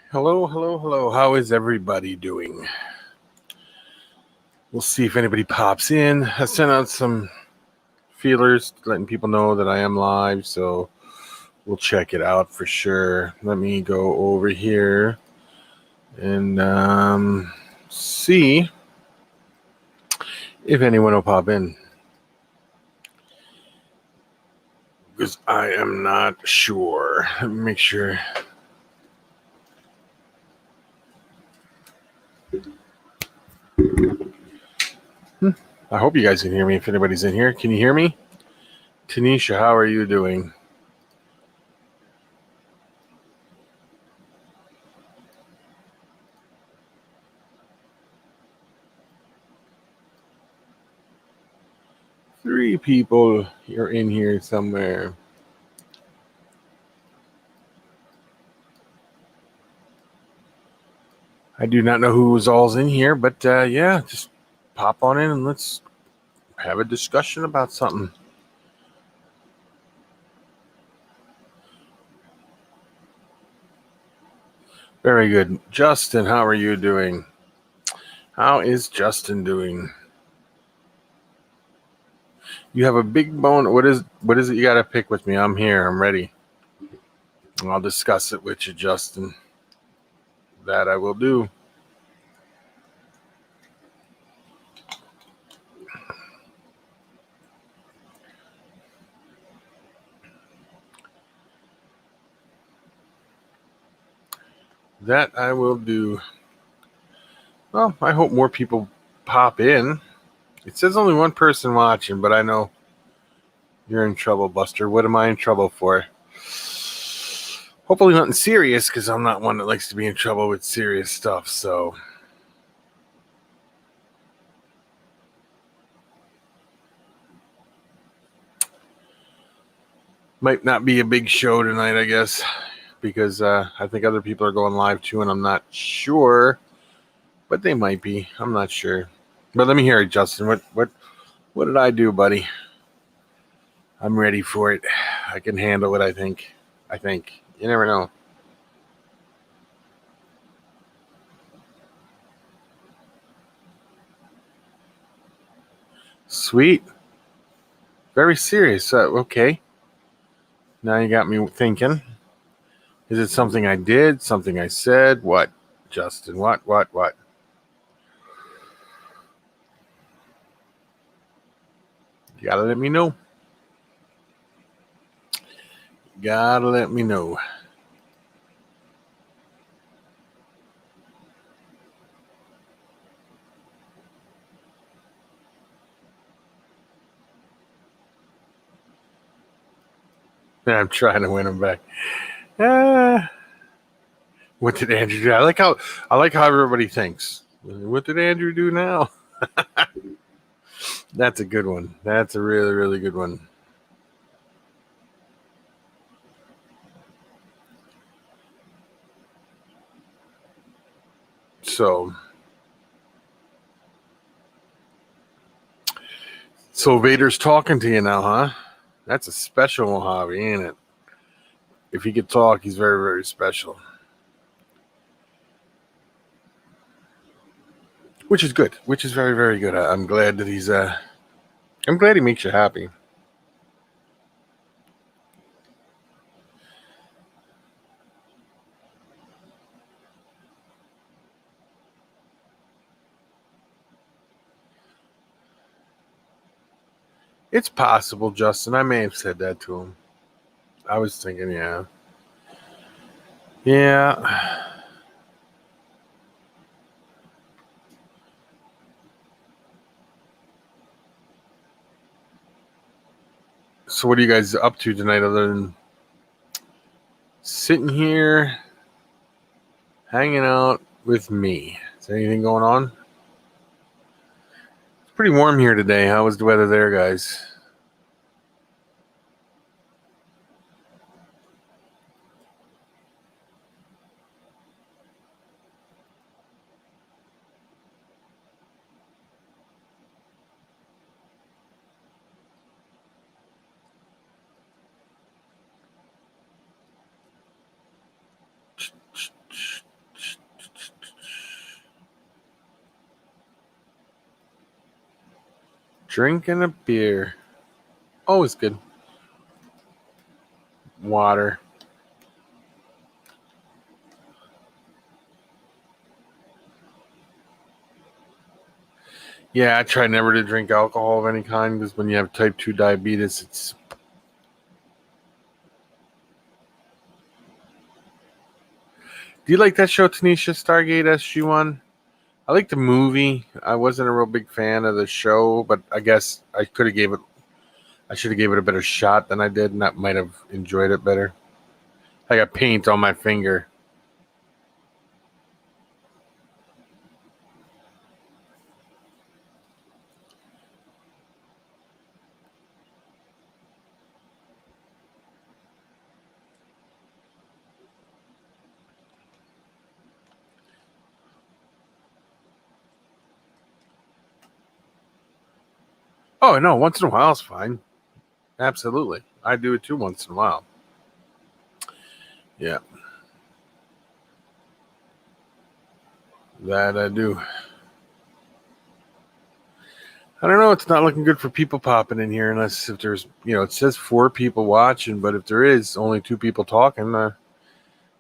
Hello, hello, hello. How is everybody doing? We'll see if anybody pops in. I sent out some feelers letting people know that I am live, so we'll check it out for sure. Let me go over here and see if anyone will pop in. Because I am not sure. Let me make sure. I hope you guys can hear me if anybody's in here. Can you hear me? Tanisha, how are you doing? Three people are in here somewhere. I do not know who's all's in here, but yeah, just pop on in and let's have a discussion about something. Very good. Justin, how are you doing? How is Justin doing? You have a big bone. What is it you got to pick with me? I'm here. I'm ready. I'll discuss it with you, Justin. That I will do. That I will do. Well, I hope more people pop in. It says only one person watching, but I know you're in trouble, Buster. What am I in trouble for? Hopefully nothing serious, because I'm not one that likes to be in trouble with serious stuff, so. Might not be a big show tonight, I guess, because I think other people are going live too, and I'm not sure, but they might be. I'm not sure. But let me hear it, Justin. What did I do, buddy? I'm ready for it. I can handle it, I think. You never know. Sweet. Very serious. Okay. Now you got me thinking. Is it something I did? Something I said? What, Justin? What? You gotta let me know. Gotta let me know. I'm trying to win him back. What did Andrew do? I like how everybody thinks. What did Andrew do now? That's a good one. That's a really, really good one. So Vader's talking to you now, huh? That's a special Mojave, ain't it? If he could talk, he's very, very special. Which is good. Which is very, very good. I'm glad that he's I'm glad he makes you happy. It's possible, Justin. I may have said that to him. I was thinking, yeah. Yeah. So what are you guys up to tonight other than sitting here hanging out with me? Is there anything going on? It's pretty warm here today. How was the weather there, guys? Drinking a beer. Always good. Water. Yeah, I try never to drink alcohol of any kind because when you have type 2 diabetes, it's... Do you like that show, Tanisha, Stargate SG-1? I like the movie. I wasn't a real big fan of the show, but I guess I should have gave it a better shot than I did, and that might have enjoyed it better. I got paint on my finger. Oh, no, once in a while is fine. Absolutely. I do it too once in a while. Yeah. That I do. I don't know. It's not looking good for people popping in here unless if there's, it says 4 people watching, but if there is only 2 people talking,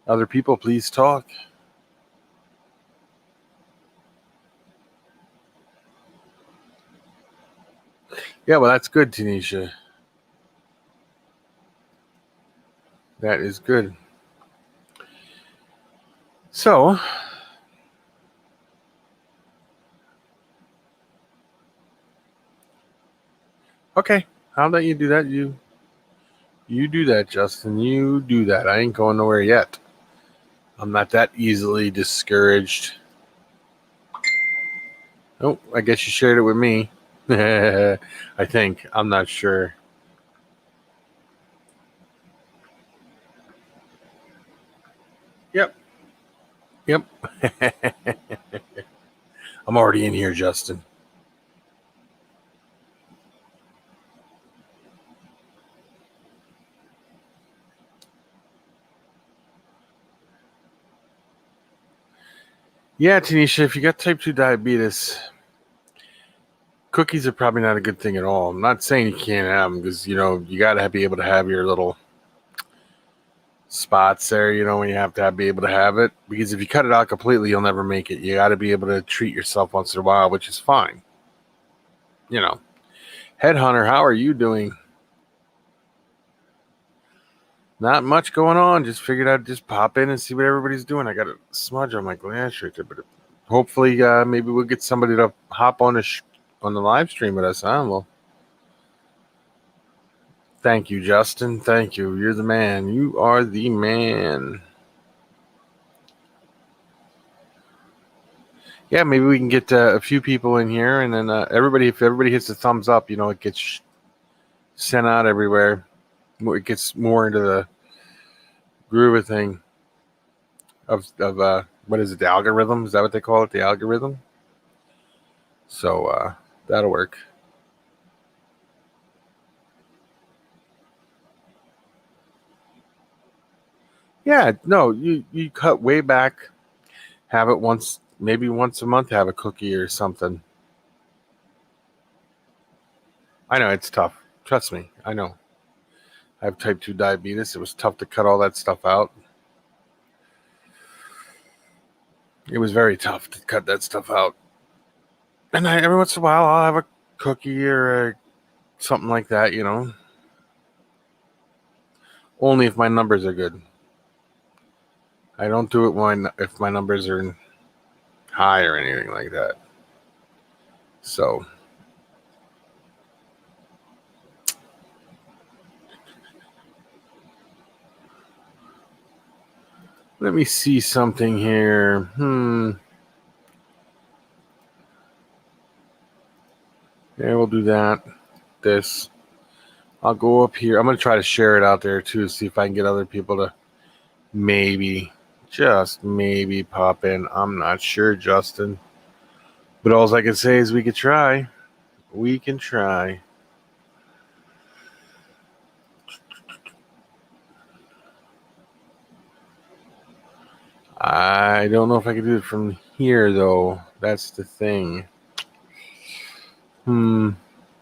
other people, please talk. Yeah, well, that's good, Tanisha. That is good. So, okay, I'll let you do that. You do that, Justin. You do that. I ain't going nowhere yet. I'm not that easily discouraged. Oh, I guess you shared it with me. I think. I'm not sure. Yep. Yep. I'm already in here, Justin. Yeah, Tanisha, if you got type 2 diabetes, cookies are probably not a good thing at all. I'm not saying you can't have them because, you got to be able to have your little spots there, when you have to be able to have it. Because if you cut it out completely, you'll never make it. You got to be able to treat yourself once in a while, which is fine. Headhunter, how are you doing? Not much going on. Just figured I'd just pop in and see what everybody's doing. I got a smudge on my glass right there, but hopefully, maybe we'll get somebody to hop on on the live stream with us. Huh? Well, thank you, Justin. Thank you. You're the man. You are the man. Yeah, maybe we can get a few people in here, and then if everybody hits the thumbs up, it gets sent out everywhere. It gets more into the groove of thing of what is it? The algorithm? Is that what they call it? The algorithm. So that'll work. Yeah, no, you cut way back. Have it maybe once a month. Have a cookie or something. I know it's tough. Trust me, I know. I have type 2 diabetes. It was tough to cut all that stuff out. It was very tough to cut that stuff out. And every once in a while, I'll have a cookie or something like that, Only if my numbers are good. I don't do it if my numbers are high or anything like that. So, let me see something here. Yeah, we'll do that. This. I'll go up here. I'm going to try to share it out there too, see if I can get other people to just maybe pop in. I'm not sure, Justin. But all I can say is we could try. We can try. I don't know if I can do it from here, though. That's the thing.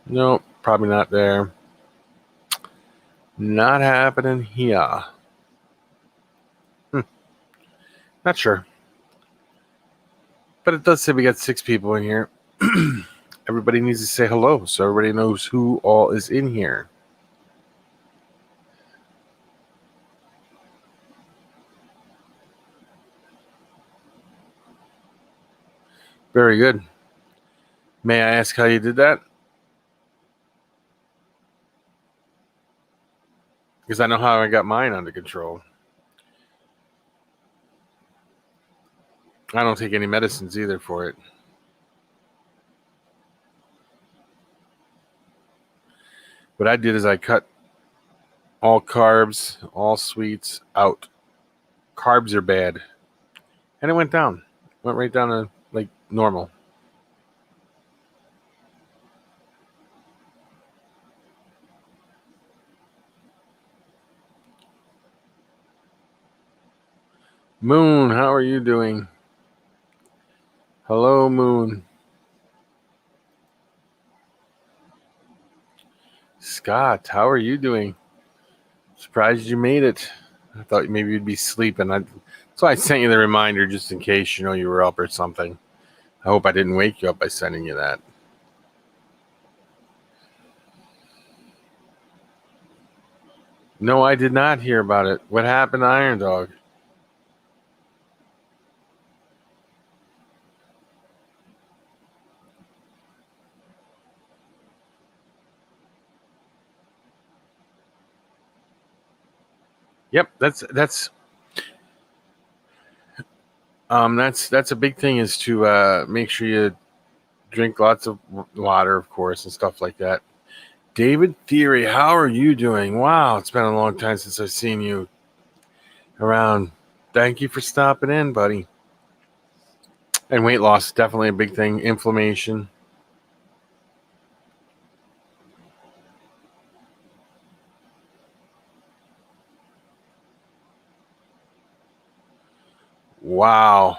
Nope, probably not there. Not happening here. Not sure. But it does say we got 6 people in here. Everybody needs to say hello so everybody knows who all is in here. Very good. May I ask how you did that? Because I know how I got mine under control. I don't take any medicines either for it. What I did is I cut all carbs, all sweets out. Carbs are bad. And it went down. Went right down to like normal. Moon, how are you doing? Hello, Moon. Scott, how are you doing? Surprised you made it. I thought maybe you'd be sleeping. So I sent you the reminder just in case you were up or something. I hope I didn't wake you up by sending you that. No, I did not hear about it. What happened to Iron Dog? Yep, that's a big thing is to make sure you drink lots of water, of course, and stuff like that. David Theory, how are you doing? Wow, it's been a long time since I've seen you around. Thank you for stopping in, buddy. And weight loss, definitely a big thing. Inflammation. Wow.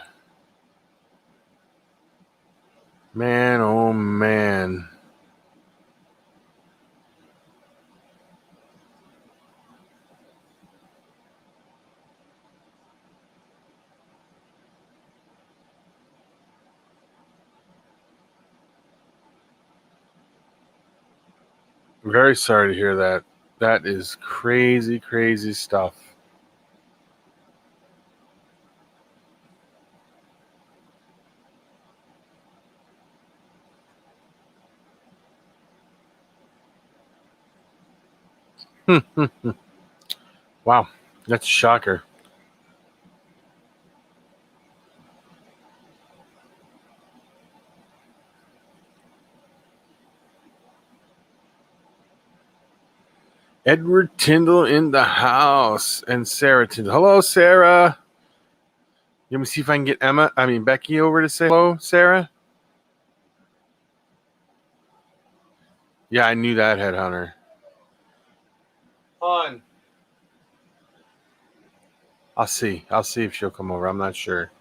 Man, oh man. Very sorry to hear that. That is crazy, crazy stuff. Wow, that's a shocker. Edward Tyndall in the house and Sarah Tyndall. Hello, Sarah. Let me see if I can get Becky over to say hello, Sarah. Yeah, I knew that, Headhunter. Fun. I'll see. I'll see if she'll come over. I'm not sure.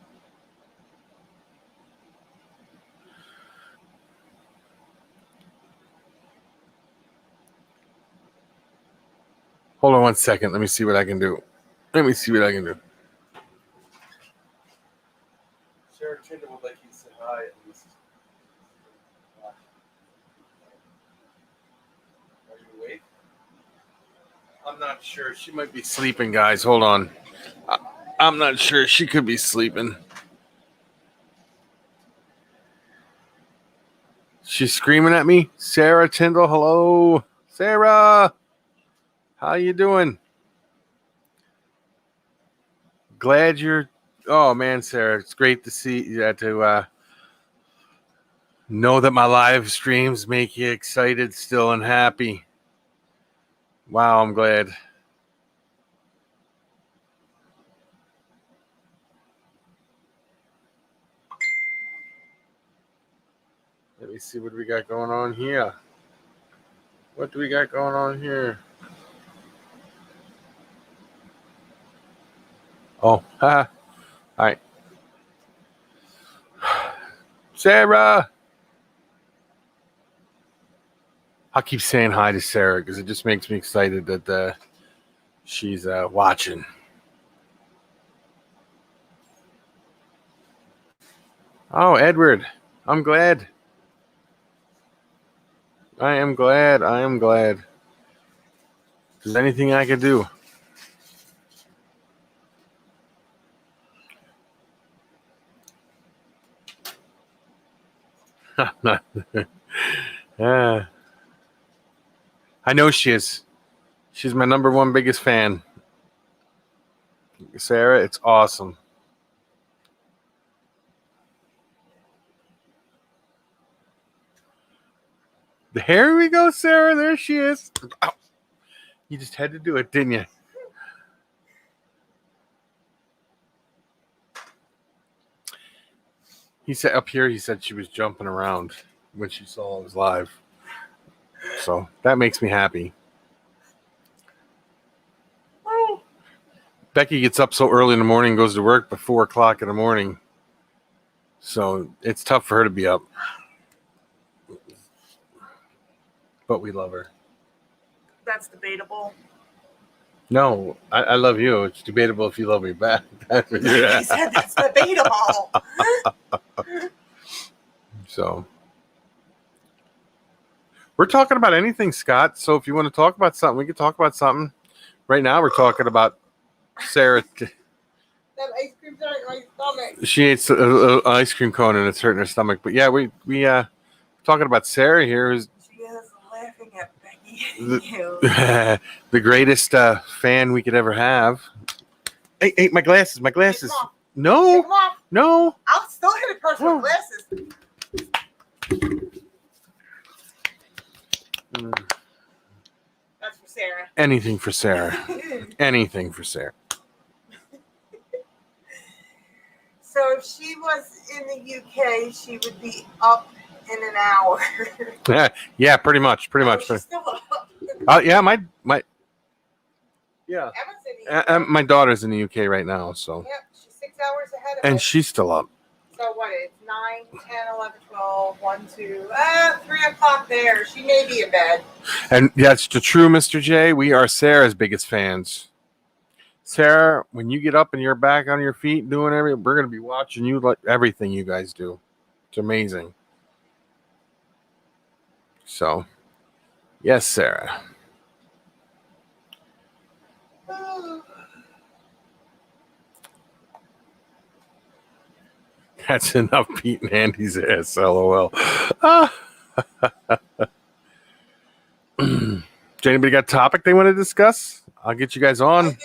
Hold on 1 second. Let me see what I can do. Let me see what I can do. Sarah Tyndall would like you to say hi at least. Are you awake? I'm not sure. She might be sleeping, guys. Hold on. I'm not sure. She could be sleeping. She's screaming at me. Sarah Tyndall, hello. Sarah, how you doing? Glad you're. Oh man, Sarah, it's great to see you. To know that my live streams make you excited, still, and happy. Wow, I'm glad. Let me see what we got going on here. What do we got going on here? Oh, ha. All right. Sarah. I'll keep saying hi to Sarah because it just makes me excited that she's watching. Oh, Edward, I'm glad. I am glad. I am glad. If there's anything I could do. Yeah. I know she is. She's my number one biggest fan. Sarah, it's awesome. There we go, Sarah. There she is. Ow. You just had to do it, didn't you? He said up here, he said she was jumping around when she saw I was live. So that makes me happy. Becky gets up so early in the morning, goes to work by 4 o'clock in the morning. So it's tough for her to be up. But we love her. That's debatable. No, I love you. It's debatable if you love me back. That's what you're I said that's debatable. So we're talking about anything, Scott. So if you want to talk about something, we can talk about something. Right now, we're talking about Sarah. That ice cream's hurting my stomach. She ate an ice cream cone and it's hurting her stomach. But yeah, we talking about Sarah here. Who's She is laughing at Becky. the greatest fan we could ever have. Hey, my glasses. My glasses. No. No. I'll still hit a person with glasses. That's for Sarah. Anything for Sarah. Anything for Sarah. So if she was in the UK, she would be up in an hour. Yeah, pretty much. She's still up. Yeah, my yeah. Emma's in the UK. My daughter's in the UK right now, so. Yep, she's 6 hours ahead of And us. she's still up. So what, it's 9, 10, 11, 12, 1, 2, 3 o'clock there. She may be in bed. And that's the true, Mr. J. We are Sarah's biggest fans. Sarah, when you get up and you're back on your feet doing everything, we're going to be watching you like everything you guys do. It's amazing. So, yes, Sarah. That's enough beating Andy's ass, LOL. Does anybody got a topic they want to discuss? I'll get you guys on. I do.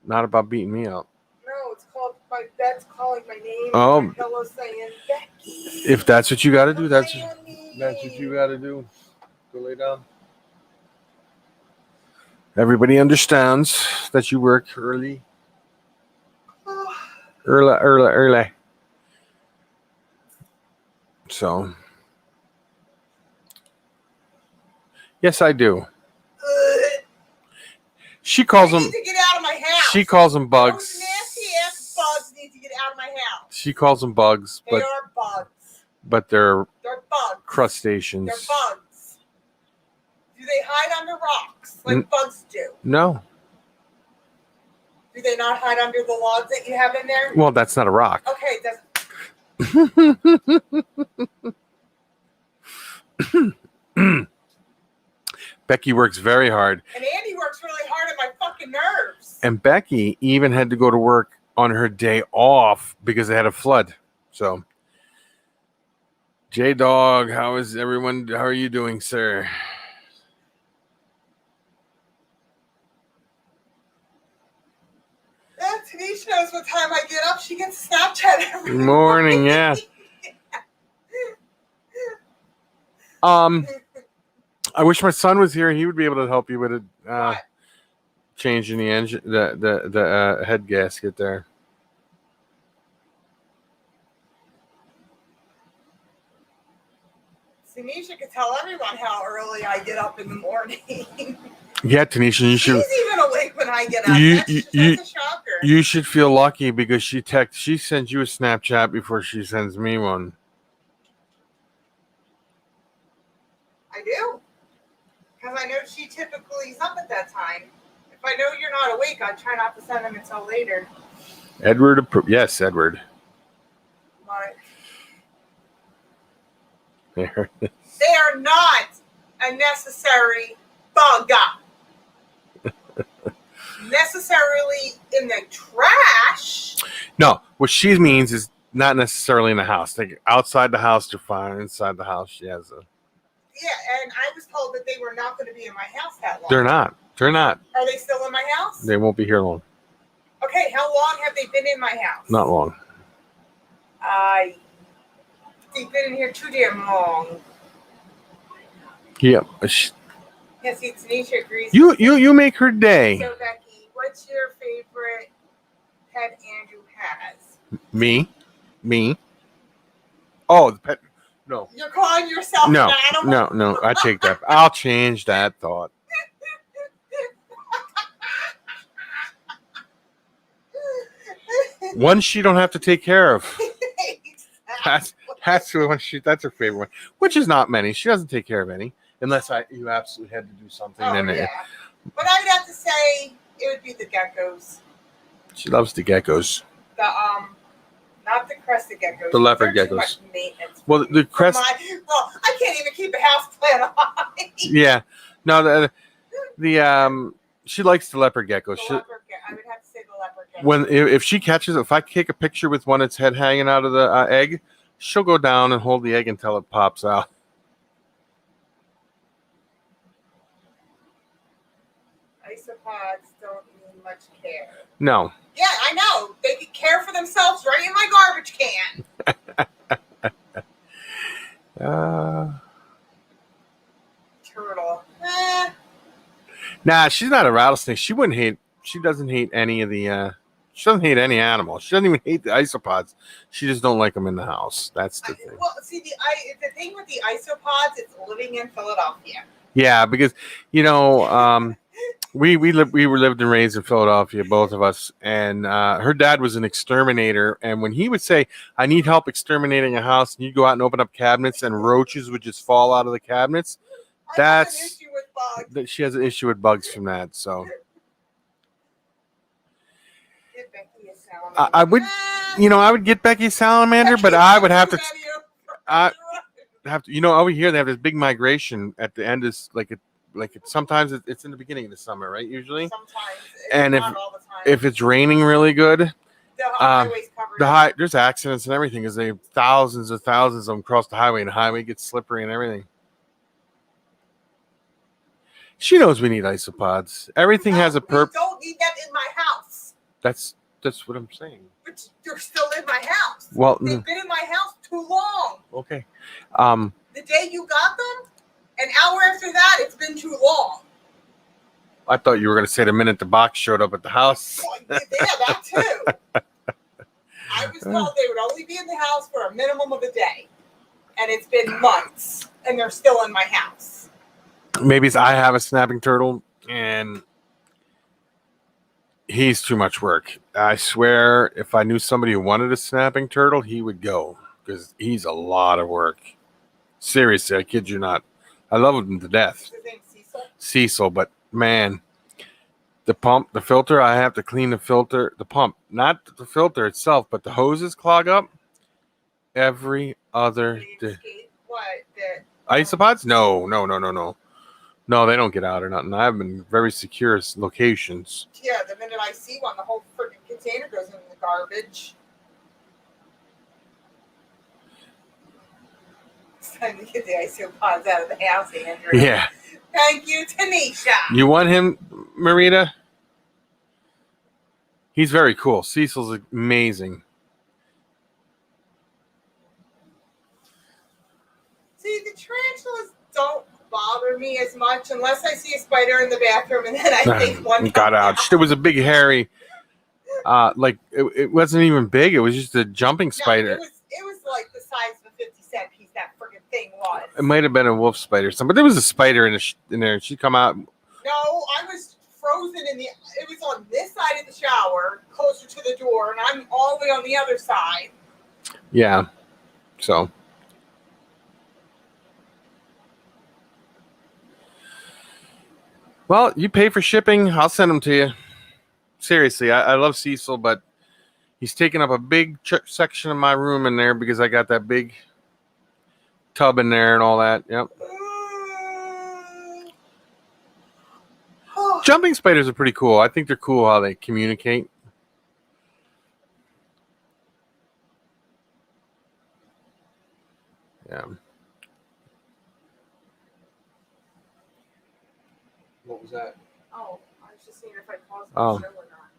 Not about beating me up. No, it's called my bed's calling my name. Oh. My pillow's saying Becky. If that's what you got to do, that's what you got to do. Go lay down. Everybody understands that you work early. Early. So, yes, I do. She calls them. Need to get out of my house. She calls them bugs. Those nasty ass bugs need to get out of my house. She calls them bugs, They are bugs. but they're They're bugs. crustaceans. They're bugs. Do they hide under rocks like bugs do? No. Do they not hide under the logs that you have in there? Well, that's not a rock. Okay, that's. Becky works very hard. And Andy works really hard at my fucking nerves. And Becky even had to go to work on her day off because they had a flood. So, J-Dog, how is everyone? How are you doing, sir? Yeah, Tanisha knows what time I get up. She gets Snapchat every Morning, yeah. I wish my son was here. He would be able to help you with it. Changing the engine, the head gasket there. Tanisha could tell everyone how early I get up in the morning. Yeah, Tanisha, you should. She's even awake when I get up. That's a shocker. You should feel lucky because she sends you a Snapchat before she sends me one. I do. Because I know she typically is up at that time. If I know you're not awake, I try not to send them until later. Edward, yes, Edward. But There. they are not a necessary bug. Necessarily in the trash. No, what she means is not necessarily in the house. Like outside the house, they're fine. Inside the house, she has a. Yeah, and I was told that they were not going to be in my house that long. They're not. They're not. Are they still in my house? They won't be here long. Okay, how long have they been in my house? Not long. They've been in here too damn long. Yeah. Yes, see, Tanisha agrees. You make her day. So, Becky, what's your favorite pet Andrew has? Me. Oh, the pet. No. You're calling yourself No. an animal? No. I take that. I'll change that thought. One she don't have to take care of. That's the one that's her favorite one. Which is not many. She doesn't take care of any. Unless you absolutely had to do something. Oh, then yeah. But I would have to say it would be the geckos. She loves the geckos. The not the crested geckos. The leopard They're geckos. Too much maintenance. Well, the crest. Well, I can't even keep a house plant on. Yeah. No, the she likes the leopard geckos. I would have to say the leopard geckos. If she catches it, if I take a picture with one its head hanging out of the egg, she'll go down and hold the egg until it pops out. Isopods don't need much care. No. Yeah, I know. They could care for themselves right in my garbage can. Turtle. Nah, she's not a rattlesnake. She doesn't hate any of the she doesn't hate any animal. She doesn't even hate the isopods. She just don't like them in the house. That's the thing. Well, see, the thing with the isopods, it's living in Philadelphia. Yeah, because we were lived and raised in Philadelphia, both of us, and her dad was an exterminator. And when he would say, "I need help exterminating a house," and you'd go out and open up cabinets, and roaches would just fall out of the cabinets. She has an issue with bugs from that. So I would, I would get Becky a salamander, but I would have to. Over here they have this big migration at the end. Is sometimes it's in the beginning of the summer, right? Usually, sometimes, and if it's raining really good, there's accidents and everything because they have thousands of them cross the highway, and the highway gets slippery and everything. She knows we need isopods. Everything has a purpose. Don't need that in my house. That's what I'm saying. But you're still in my house. Well, they've been in my house too long. Okay. The day you got them, an hour after that, it's been too long. I thought you were going to say the minute the box showed up at the house. Well, yeah, that too. I was told they would only be in the house for a minimum of a day. And it's been months, and they're still in my house. Maybe I have a snapping turtle, and he's too much work. I swear, if I knew somebody who wanted a snapping turtle, he would go, because he's a lot of work. Seriously, I kid you not. I love him to death. His name's Cecil, but man, the pump, the filter, I have to clean the filter, the pump, not the filter itself, but the hoses clog up every other day. What? Isopods? No. No, they don't get out or nothing. I have been very secure locations. Yeah, the minute I see one, the whole freaking container goes in the garbage. It's time to get the isopods out of the house, Andrew. Yeah. Thank you, Tanisha. You want him, Marita? He's very cool. Cecil's amazing. See, the tarantulas don't bother me as much unless I see a spider in the bathroom and then I think one got out. There was a big hairy, it wasn't even big. It was just a jumping spider. No, it was like the size of a 50-cent piece. That freaking thing was. It might have been a wolf spider or something, but there was a spider in there. She'd come out. No, I was frozen it was on this side of the shower, closer to the door, and I'm all the way on the other side. Yeah. So. Well, you pay for shipping. I'll send them to you. Seriously, I love Cecil, but he's taking up a big section of my room in there because I got that big tub in there and all that. Yep. Jumping spiders are pretty cool. I think they're cool how they communicate. Yeah. What was that? Oh, I was just seeing if I paused Oh. the show or not.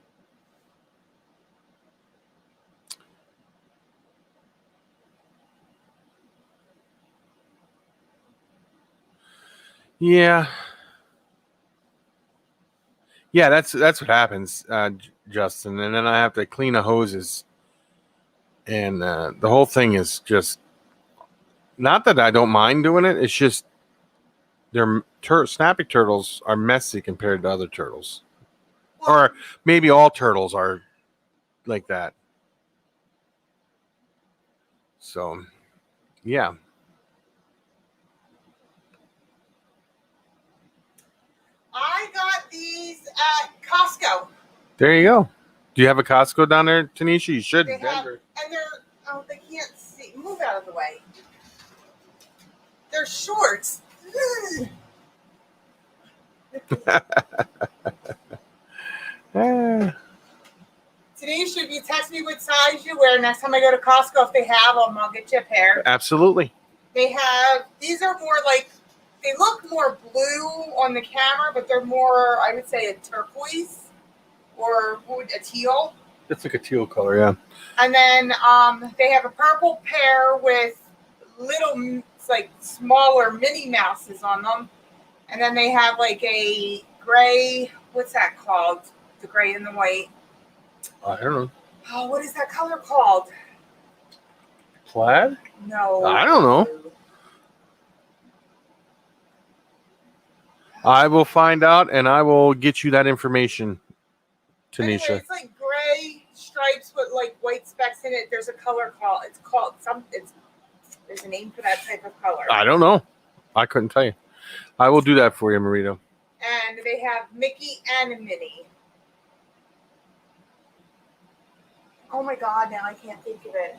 Yeah. Yeah, that's what happens, Justin. And then I have to clean the hoses. And the whole thing is just not that I don't mind doing it. It's just their snappy turtles are messy compared to other turtles. Well, Or maybe all turtles are like that. So, yeah. I got these at Costco. There you go. Do you have a Costco down there, Tanisha? You should. They In have, Denver. and they can't see. Move out of the way. They're shorts. Eh, Tanisha, if you text me what size you wear next time I go to Costco, if they have them, I'll get you a pair. absolutely. They have, these are more like, they look more blue on the camera, but they're more, I would say, a turquoise or a teal. It's like a teal color, yeah. And then they have a purple pair with little, like smaller Minnie Mouses on them. And then they have like a gray, what's that called? The gray and the white. I don't know. Oh, what is that color called? Plaid? No. I don't know. I will find out and I will get you that information, Tanisha. Anyway, it's like gray stripes with like white specks in it. There's a color called. It's called something. There's a name for that type of color. I don't know. I couldn't tell you. I will do that for you, Marito. And they have Mickey and Minnie. Oh my God! Now I can't think of it.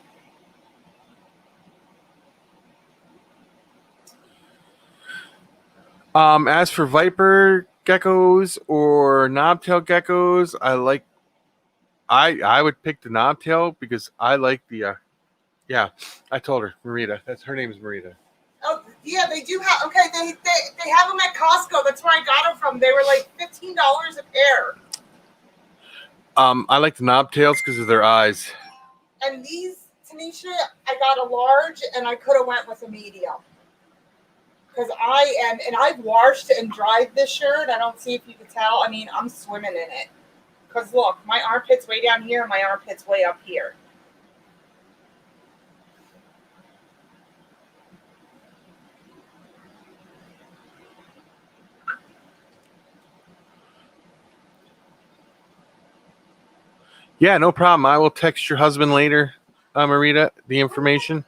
As for viper geckos or knobtail geckos, I would pick the knobtail because I like the yeah, I told her Marita. That's her name is Marita. Oh yeah, they do have. Okay, they have them at Costco. That's where I got them from. They were like $15 a pair. I like the knobtails because of their eyes. And these, Tanisha, I got a large, and I could have went with a medium. Because I've washed and dried this shirt. I don't see if you can tell. I mean, I'm swimming in it. Because look, my armpit's way down here, and my armpit's way up here. Yeah, no problem. I will text your husband later, Marita, the information.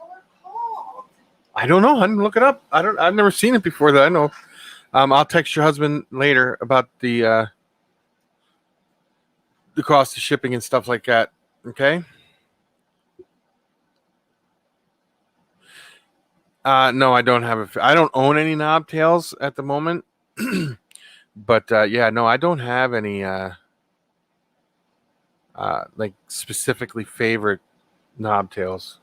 I don't know. I didn't look it up. I've never seen it before that I know. I'll text your husband later about the cost of shipping and stuff like that. Okay. No, I don't have I don't own any knobtails at the moment. But yeah, no, I don't have any like specifically favorite knobtails.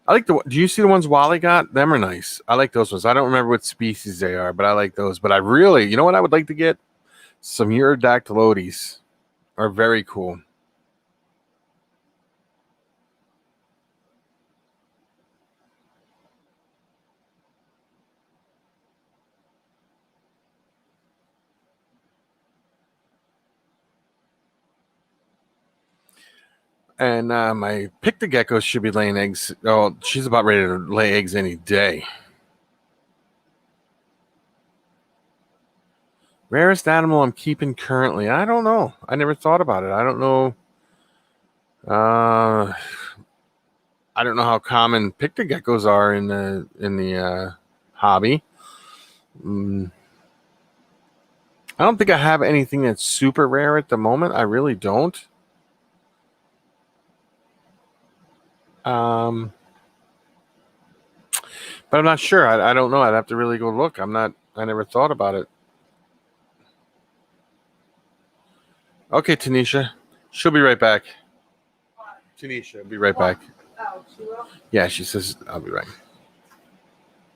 I like do you see the ones Wally got? Them are nice. I like those ones. I don't remember what species they are, but I like those. But I really, you know what I would like to get? Some Urodactylotes are very cool. And my Picta gecko should be laying eggs. Oh, she's about ready to lay eggs any day. Rarest animal I'm keeping currently. I don't know. I never thought about it. I don't know. I don't know how common picnic geckos are in the hobby. I don't think I have anything that's super rare at the moment. I really don't. But I'm not sure. I don't know. I'd have to really go look. I never thought about it. Okay, Tanisha. She'll be right back. Tanisha will be right back. Oh, she will? Yeah, she says I'll be right.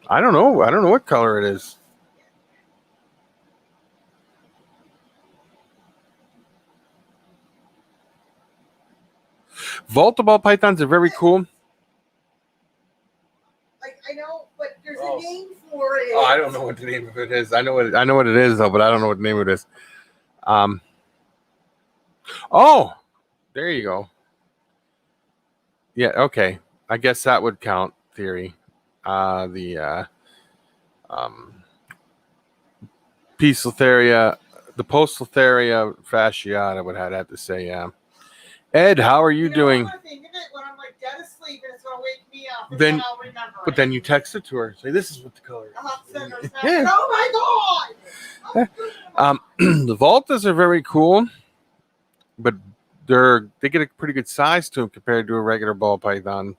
I don't know. I don't know what color it is. Volta ball pythons are very cool. Like, I know, but there's a name for it. Oh, I don't know what the name of it is. I know what it is though, but I don't know what the name of it is. Oh, there you go. Yeah, okay. I guess that would count. Theory. The Poecilotheria, the Poecilotheria fasciata would have to say, yeah. Ed, how are you doing? I'm thinking it when I'm like dead asleep and it's gonna wake me up, and Then I'll remember. But then you text it to her. Say, this is what the color is. I'll have to send her a snap. Oh my god! The Voltas are very cool, but they get a pretty good size to them compared to a regular ball python.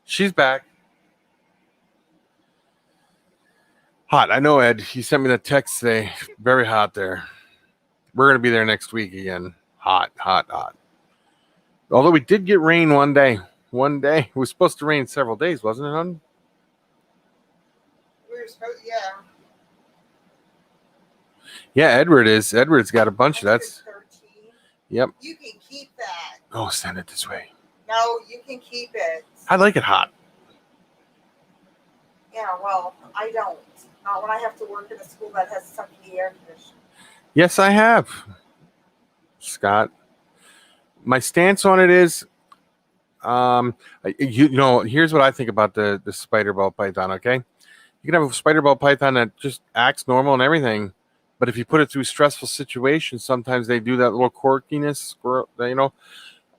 She's back. Hot. I know, Ed. He sent me that text today. Very hot there. We're going to be there next week again. Hot, hot, hot. Although we did get rain one day. One day. It was supposed to rain several days, wasn't it, hon? We were supposed, yeah. Yeah, Edward is. Edward's got a bunch of that. 13. Yep. You can keep that. Oh, send it this way. No, you can keep it. I like it hot. Yeah, well, I don't. Not when I have to work in a school that has sucky air conditioning. Yes, I have, Scott. My stance on it is, here's what I think about the spider ball python. Okay, you can have a spider ball python that just acts normal and everything, but if you put it through stressful situations, sometimes they do that little quirkiness.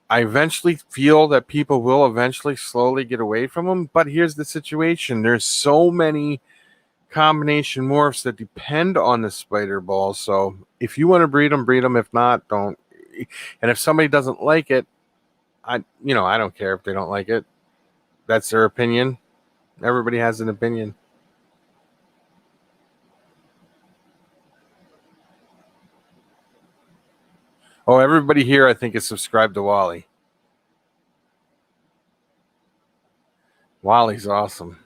I eventually feel that people will eventually slowly get away from them. But here's the situation: there's so many combination morphs that depend on the spider ball. So if you want to breed them, breed them. If not, don't. And if somebody doesn't like it, I don't care if they don't like it. That's their opinion. Everybody has an opinion. Oh, everybody here, I think, is subscribed to Wally. Wally's awesome.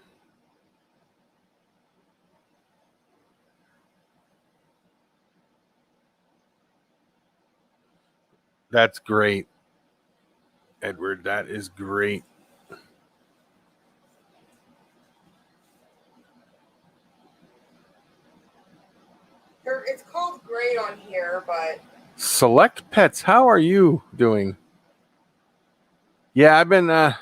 That's great, Edward. That is great. It's called gray on here, but Select Pets, how are you doing? Yeah, I've been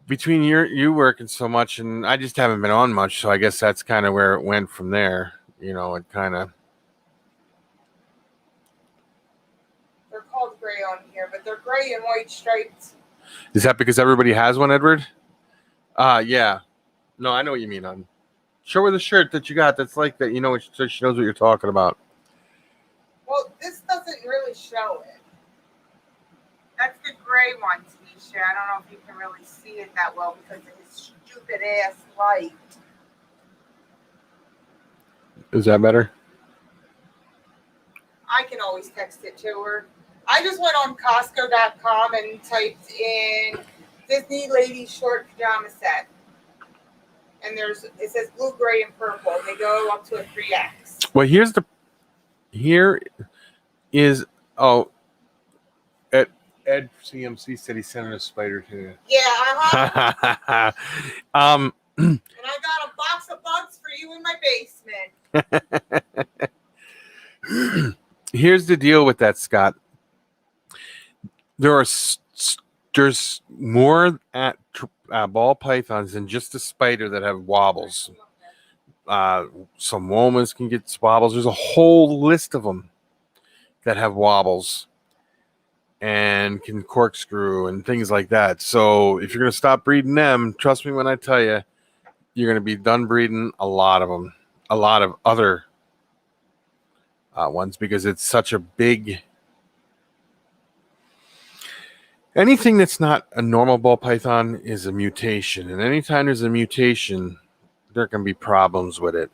between you working so much, and I just haven't been on much, so I guess that's kind of where it went from there. It kind of. they're called gray on here, but they're gray and white stripes. Is that because everybody has one, Edward? Yeah. No, I know what you mean. On show her the shirt that you got. That's like that. So she knows what you're talking about. Well, this doesn't really show it. That's the gray one, Tanisha. I don't know if you can really see it that well because of his stupid ass light. Is that better? I can always text it to her. I just went on Costco.com and typed in Disney lady short pajama set. And it says blue, gray, and purple. They go up to a 3X. Well, here is Ed CMC said he sent a spider to you. Yeah, And I got a box of bugs for you in my basement. Here's the deal with that, Scott. There's more at ball pythons than just a spider that have wobbles. Some womas can get wobbles. There's a whole list of them that have wobbles and can corkscrew and things like that. So if you're going to stop breeding them, trust me when I tell you, you're going to be done breeding a lot of them, a lot of other ones, because it's such a big. Anything that's not a normal ball python is a mutation, and anytime there's a mutation, there can be problems with it.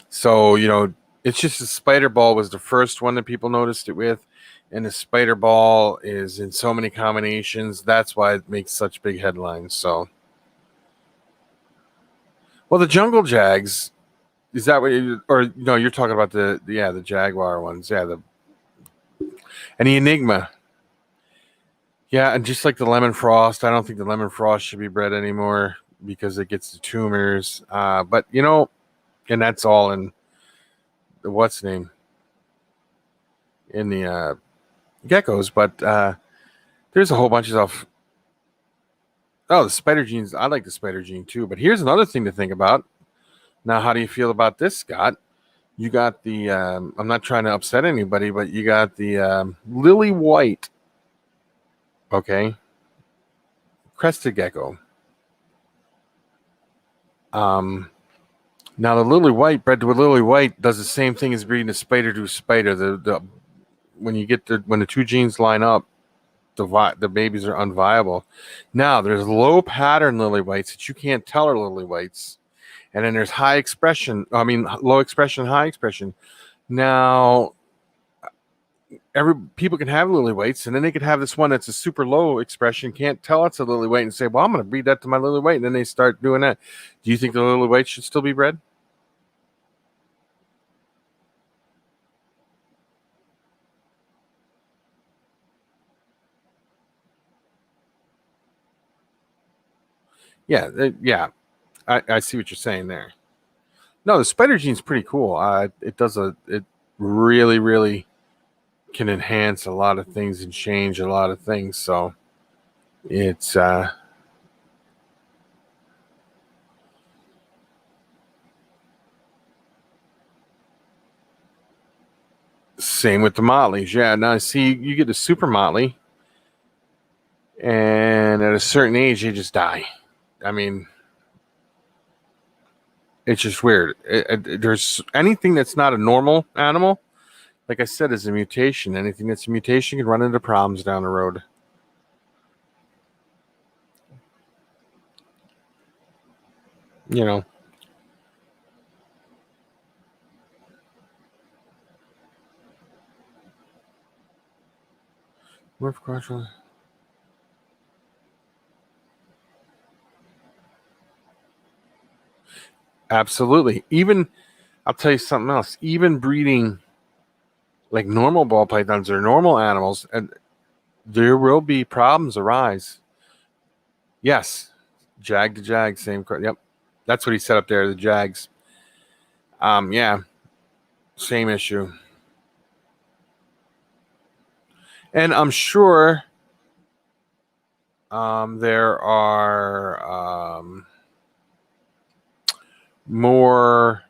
So it's just the spider ball was the first one that people noticed it with, and the spider ball is in so many combinations. That's why it makes such big headlines. So, well, the jungle jags, is that what or no? You're talking about the jaguar ones, and the enigma. Yeah, and just like the lemon frost, I don't think the lemon frost should be bred anymore because it gets the tumors. But and that's all in the what's name in the geckos. But there's a whole bunch of stuff. Oh, the spider genes. I like the spider gene too. But here's another thing to think about. Now, how do you feel about this, Scott? You got the. I'm not trying to upset anybody, but you got the lily white. Okay. Crested gecko. Now the lily white bred to a lily white does the same thing as breeding a spider to a spider. The when the two genes line up, the babies are unviable. Now there's low pattern lily whites that you can't tell are lily whites, and then there's low expression, high expression. Now people can have lily whites, and then they could have this one that's a super low expression, can't tell it's a lily white, and say, well, I'm going to breed that to my lily white, and then they start doing that. Do you think the lily white should still be bred? Yeah, I see what you're saying there. No, the spider gene's pretty cool. It really, really can enhance a lot of things and change a lot of things. So it's same with the motleys. Yeah, now see, you get a super motley, and at a certain age, they just die. I mean, it's just weird. There's anything that's not a normal animal, like I said, is a mutation. Anything that's a mutation can run into problems down the road. Morph cross. Absolutely. Even I'll tell you something else. Even breeding like normal ball pythons or normal animals, and there will be problems arise. Yes, jag to jag, same. Yep, that's what he set up there. The jags. Yeah, same issue. And I'm sure there are more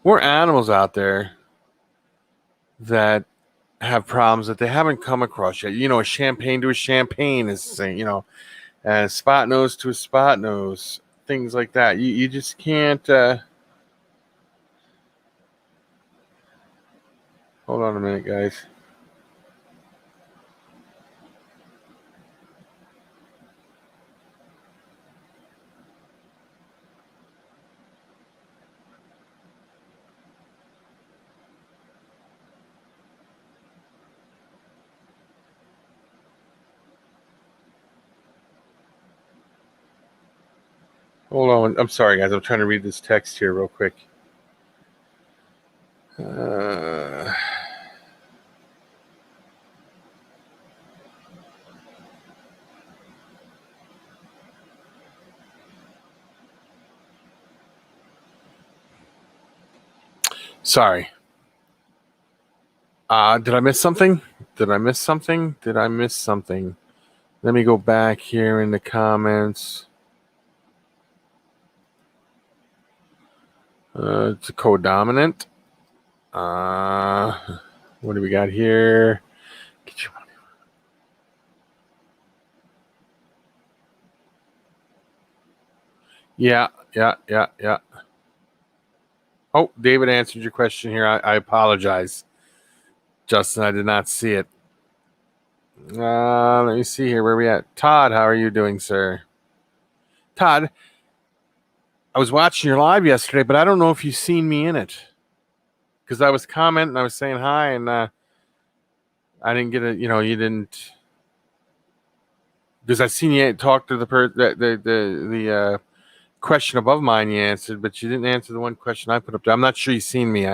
animals out there that have problems that they haven't come across yet. A champagne to a champagne is the same, a spot nose to a spot nose, things like that. You just can't. Hold on a minute, guys. Hold on. I'm sorry, guys. I'm trying to read this text here real quick. Sorry. Did I miss something? Did I miss something? Let me go back here in the comments. It's a codominant. What do we got here? Get your money. Yeah. Oh, David answered your question here. I apologize, Justin. I did not see it. Let me see here. Where we at? Todd, how are you doing, sir? Todd, I was watching your live yesterday, but I don't know if you've seen me in it. Because I was commenting, I was saying hi, and I didn't get it. You didn't. Because I seen you talk to the question above mine you answered, but you didn't answer the one question I put up there. I'm not sure you've seen me.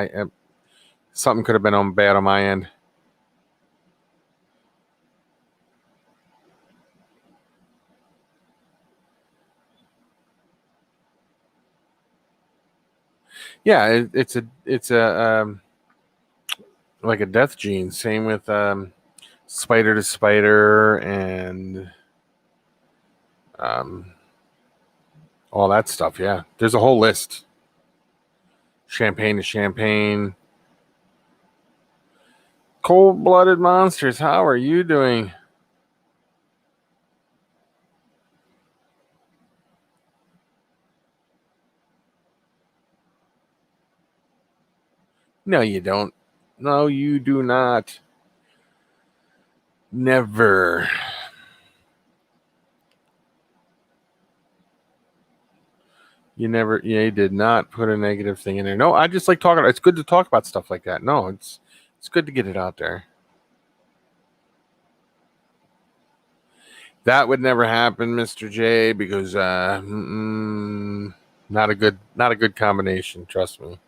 Something could have been bad on my end. Yeah, it's a like a death gene. Same with spider to spider and all that stuff. Yeah, there's a whole list. Champagne to champagne. Cold-blooded monsters. How are you doing? No, you don't. No, you do not. Never. You never. Yeah, you did not put a negative thing in there. No, I just like talking. It's good to talk about stuff like that. No, it's good to get it out there. That would never happen, Mr. J, because not a good combination. Trust me.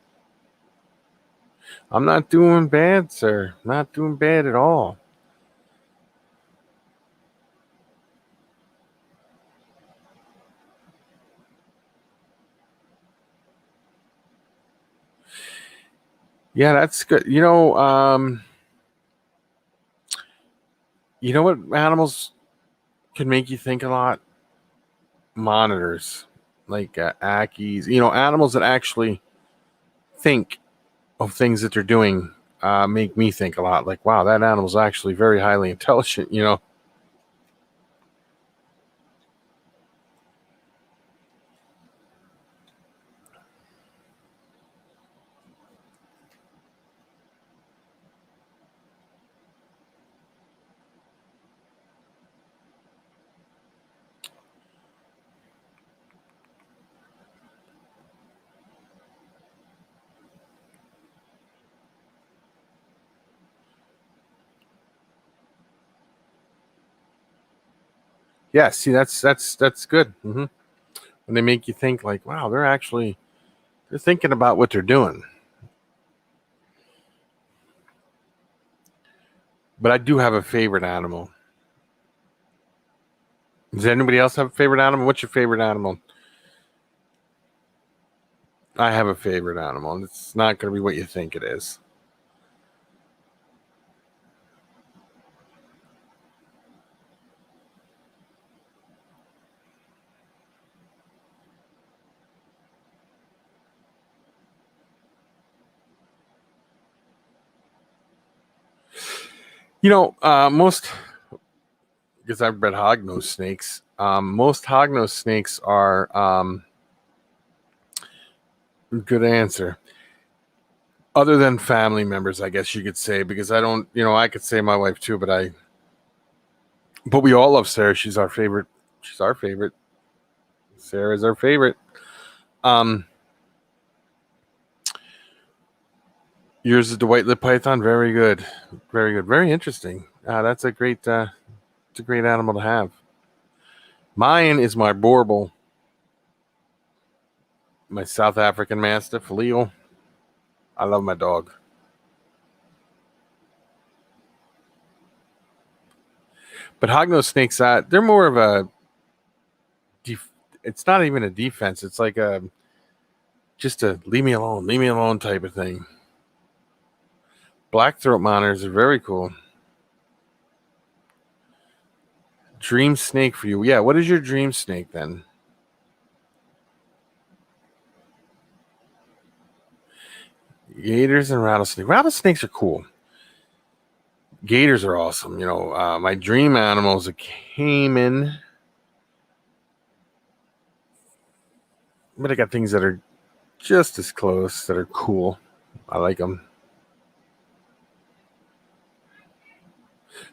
I'm not doing bad, sir. Not doing bad at all. Yeah, that's good. You know what animals can make you think a lot? Monitors, like Ackies. Animals that actually think of things that they're doing make me think a lot. Like, wow, that animal's actually very highly intelligent. Yeah, see, that's good. When they make you think, like, wow, they're thinking about what they're doing. But I do have a favorite animal. Does anybody else have a favorite animal? What's your favorite animal? I have a favorite animal, and it's not going to be what you think it is. Most, because I've bred hognose snakes. Most hognose snakes are good answer. Other than family members, I guess you could say, because I don't, I could say my wife too, but we all love Sarah. She's our favorite. She's our favorite. Sarah's our favorite. Yours is the white lip python. Very good, very good, very interesting. That's a great. It's a great animal to have. Mine is my Borbal, my South African Mastiff, Leo. I love my dog. But hognose snakes, they're more of a. It's not even a defense. It's like just a leave me alone type of thing. Black throat monitors are very cool. Dream snake for you. Yeah, what is your dream snake then? Gators and rattlesnakes. Rattlesnakes are cool. Gators are awesome. My dream animal is a caiman. But I got things that are just as close that are cool. I like them.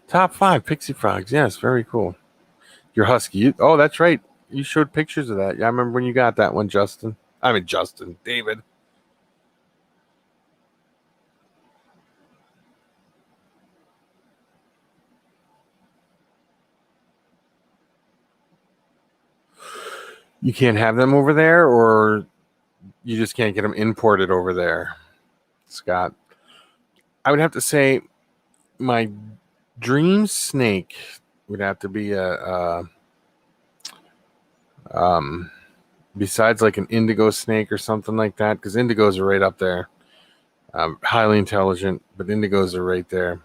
Top 5 pixie frogs. Yes, very cool. Your husky. Oh, that's right. You showed pictures of that. Yeah, I remember when you got that one, Justin. David. You can't have them over there, or you just can't get them imported over there, Scott. I would have to say my dream snake would have to be besides like an indigo snake or something like that, because indigos are right up there. Highly intelligent, but indigos are right there.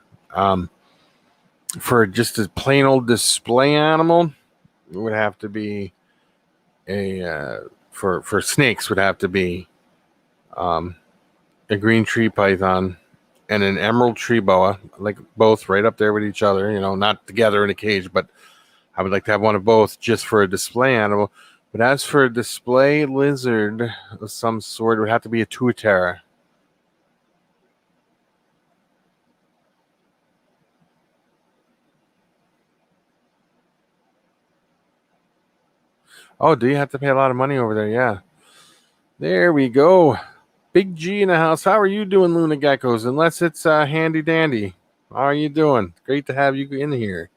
For just a plain old display animal, it would have to be for snakes would have to be a green tree python and an emerald tree boa, like both right up there with each other, not together in a cage, but I would like to have one of both just for a display animal. But as for a display lizard of some sort, it would have to be a tuatara. Oh, do you have to pay a lot of money over there? Yeah. There we go. Big G in the house. How are you doing, Luna Geckos? Unless it's handy dandy. How are you doing? Great to have you in here.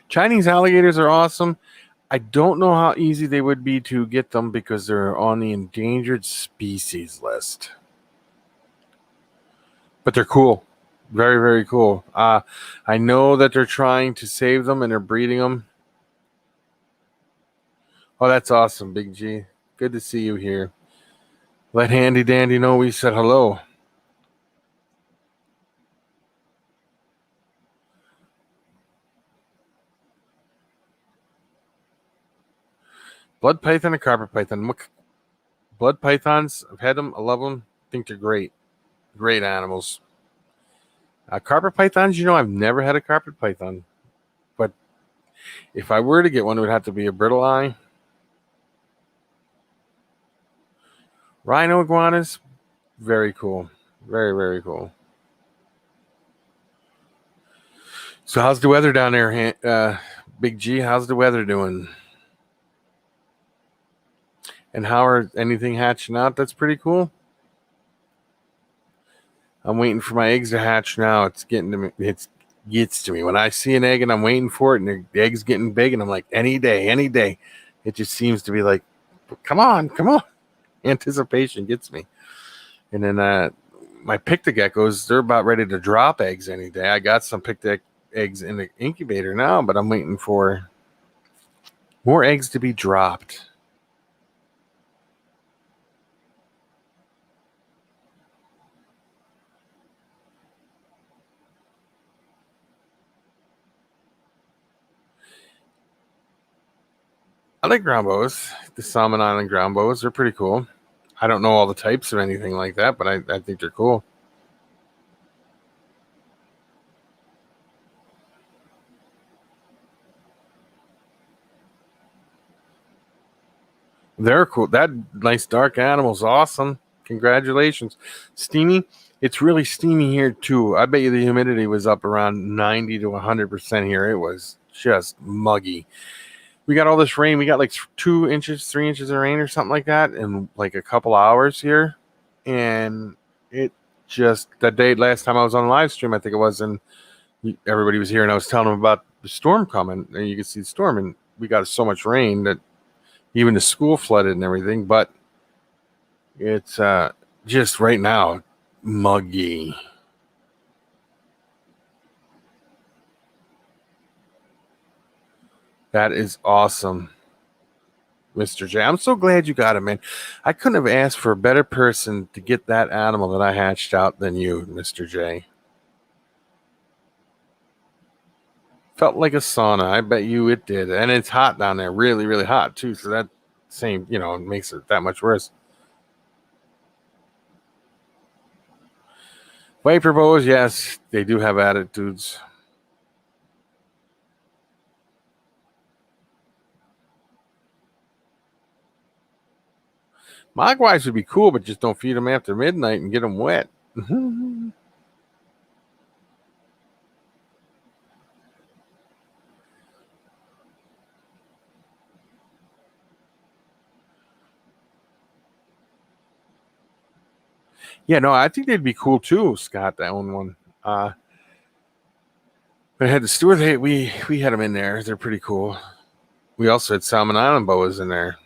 Chinese alligators are awesome. I don't know how easy they would be to get them because they're on the endangered species list. But they're cool. Very, very cool. I know that they're trying to save them and they're breeding them. Oh, that's awesome, Big G. Good to see you here. Let Handy Dandy know we said hello. Blood python and carpet python. Blood pythons, I've had them. I love them. I think they're great. Great animals. Carpet pythons, I've never had a carpet python. But if I were to get one, it would have to be a brittle eye. Rhino iguanas, very cool. Very, very cool. So how's the weather down there, Big G? How's the weather doing? And how are anything hatching out? That's pretty cool. I'm waiting for my eggs to hatch now. It's getting to me. It gets to me when I see an egg and I'm waiting for it, and the egg's getting big, and I'm like, any day, any day. It just seems to be like, come on. Anticipation gets me. And then my pictogeckos, they're about ready to drop eggs any day. I got some eggs in the incubator now, but I'm waiting for more eggs to be dropped. I like ground boas. The Salmon Island ground boas, they're pretty cool. I don't know all the types of anything like that, but I think they're cool. They're cool. That nice dark animal's awesome. Congratulations. Steamy. It's really steamy here too. I bet you the humidity was up around 90 to 100% here. It was just muggy. We got all this rain. We got like 2 inches, 3 inches of rain or something like that in like a couple hours here. And it just, that day, last time I was on a live stream, I think it was, and everybody was here and I was telling them about the storm coming, and you could see the storm, and we got so much rain that even the school flooded and everything. But it's just right now muggy. That is awesome, Mr. J. I'm so glad you got it, man. I couldn't have asked for a better person to get that animal that I hatched out than you, Mr. J. Felt like a sauna. I bet you it did. And it's hot down there. Really, really hot, too. So that same, makes it that much worse. Viper bows, yes, they do have attitudes. Mogwais would be cool, but just don't feed them after midnight and get them wet. Yeah, no, I think they'd be cool too, Scott, to own one. But I had the Stewart, we had them in there. They're pretty cool. We also had Salmon Island boas in there.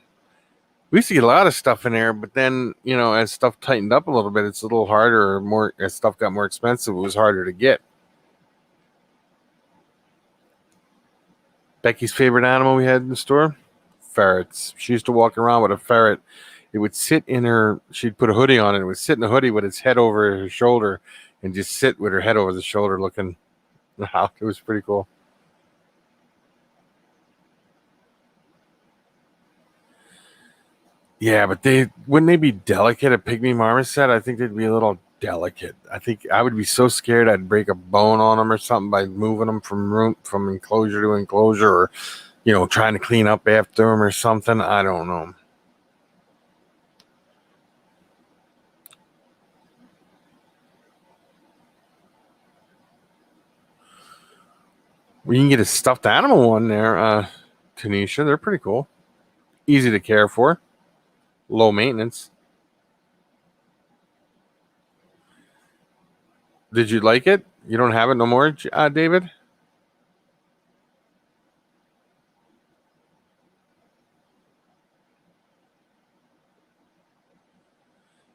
We used to get a lot of stuff in there, but then, as stuff tightened up a little bit, it's a little harder, or as stuff got more expensive, it was harder to get. Becky's favorite animal we had in the store? Ferrets. She used to walk around with a ferret. It would sit in her, she'd put a hoodie on, and it would sit in the hoodie with its head over her shoulder and just sit with her head over the shoulder looking out. It was pretty cool. Yeah, but wouldn't they be delicate? A pygmy marmoset? I think they'd be a little delicate. I think I would be so scared I'd break a bone on them or something by moving them from enclosure to enclosure, or trying to clean up after them or something. I don't know. We can get a stuffed animal one there, Tanisha. They're pretty cool. Easy to care for. Low maintenance. Did you like it? You don't have it no more, David?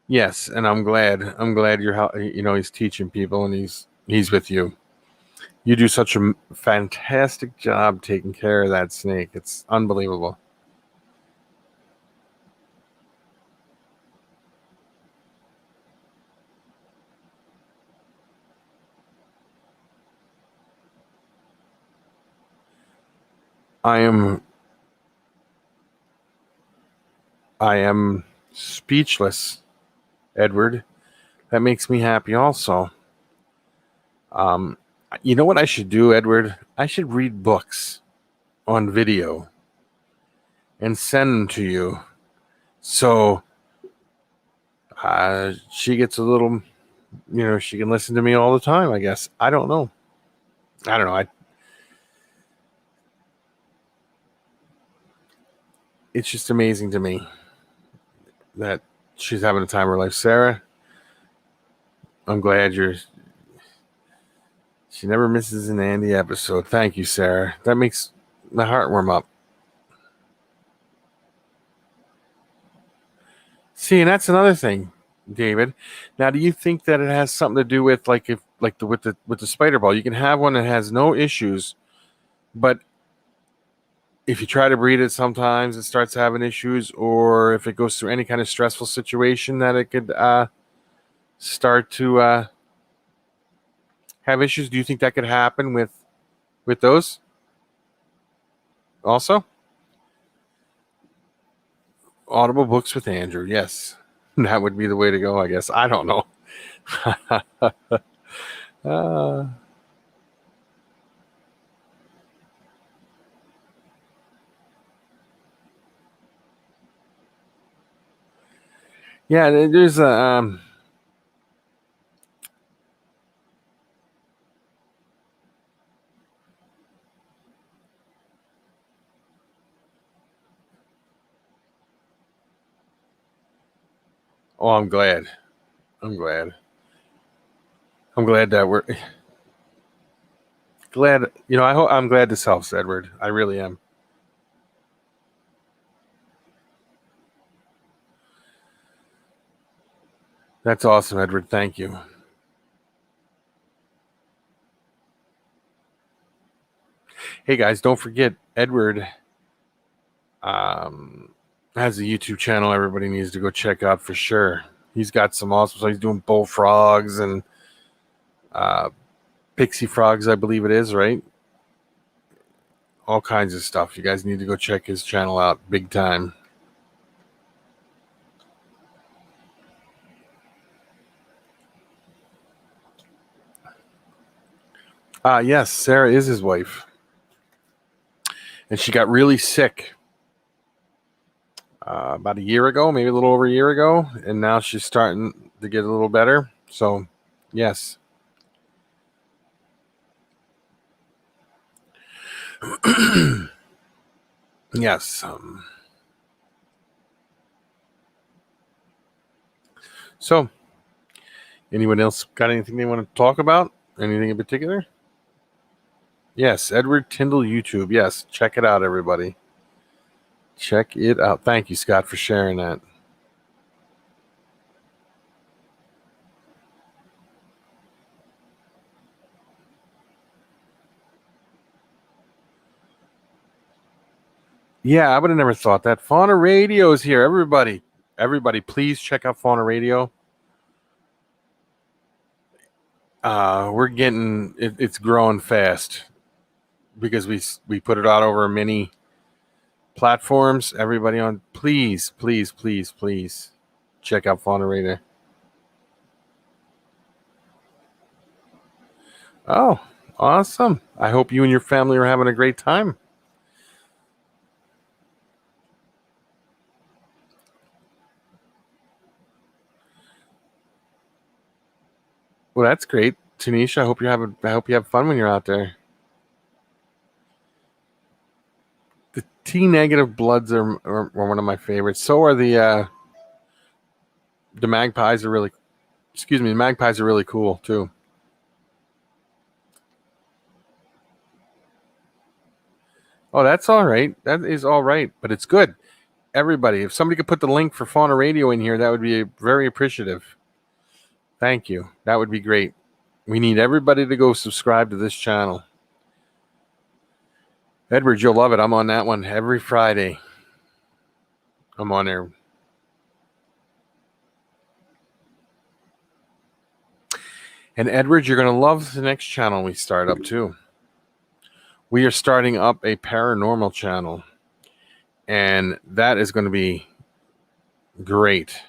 Yes, and I'm glad. I'm glad he's teaching people and he's with you. You do such a fantastic job taking care of that snake. It's unbelievable. I am speechless, Edward. That makes me happy also. You know what I should do, Edward? I should read books on video and send them to you. So she gets a little, she can listen to me all the time, I guess. I don't know. It's just amazing to me that she's having a time of her life. Sarah, I'm glad she never misses an Andy episode. Thank you, Sarah. That makes my heart warm up. See, and that's another thing, David. Now, do you think that it has something to do with with the spider ball? You can have one that has no issues, but if you try to breed it, sometimes it starts having issues, or if it goes through any kind of stressful situation, that it could start to have issues. Do you think that could happen with those also? Audible books with Andrew. Yes, that would be the way to go, I guess. I don't know. Yeah, there's a oh, I'm glad. I'm glad. I'm glad that we're glad. I'm glad this helps, Edward. I really am. That's awesome, Edward. Thank you. Hey guys, don't forget Edward has a YouTube channel everybody needs to go check out for sure. He's got some awesome stuff. He's doing bullfrogs and pixie frogs, I believe it is, right? all kinds of stuff. You guys need to go check his channel out big time. Yes, Sarah is his wife. And she got really sick about a year ago, maybe a little over a year ago. And now she's starting to get a little better. So, yes. Yes. So, anyone else got anything they want to talk about? Anything in particular? Yes, Edward Tyndall YouTube. Yes, check it out, everybody. Check it out. Thank you, Scott, for sharing that. Yeah, I would have never thought that. Fauna Radio is here. Everybody, please check out Fauna Radio. We're getting it's growing fast because we put it out over many platforms. Everybody on, please check out Fauna Radio. Oh, awesome. I hope you and your family are having a great time. Well, that's great, Tanisha. I hope you have fun when you're out there. The T negative bloods are one of my favorites. So are the magpies are really. Excuse me, the magpies are really cool too. Oh, that's all right. That is all right, but it's good. Everybody, if somebody could put the link for Fauna Radio in here, that would be very appreciative. Thank you. That would be great. We need everybody to go subscribe to this channel. Edward, you'll love it. I'm on that one every Friday. I'm on there. And Edward, you're going to love the next channel we start up too. We are starting up a paranormal channel. And that is going to be great.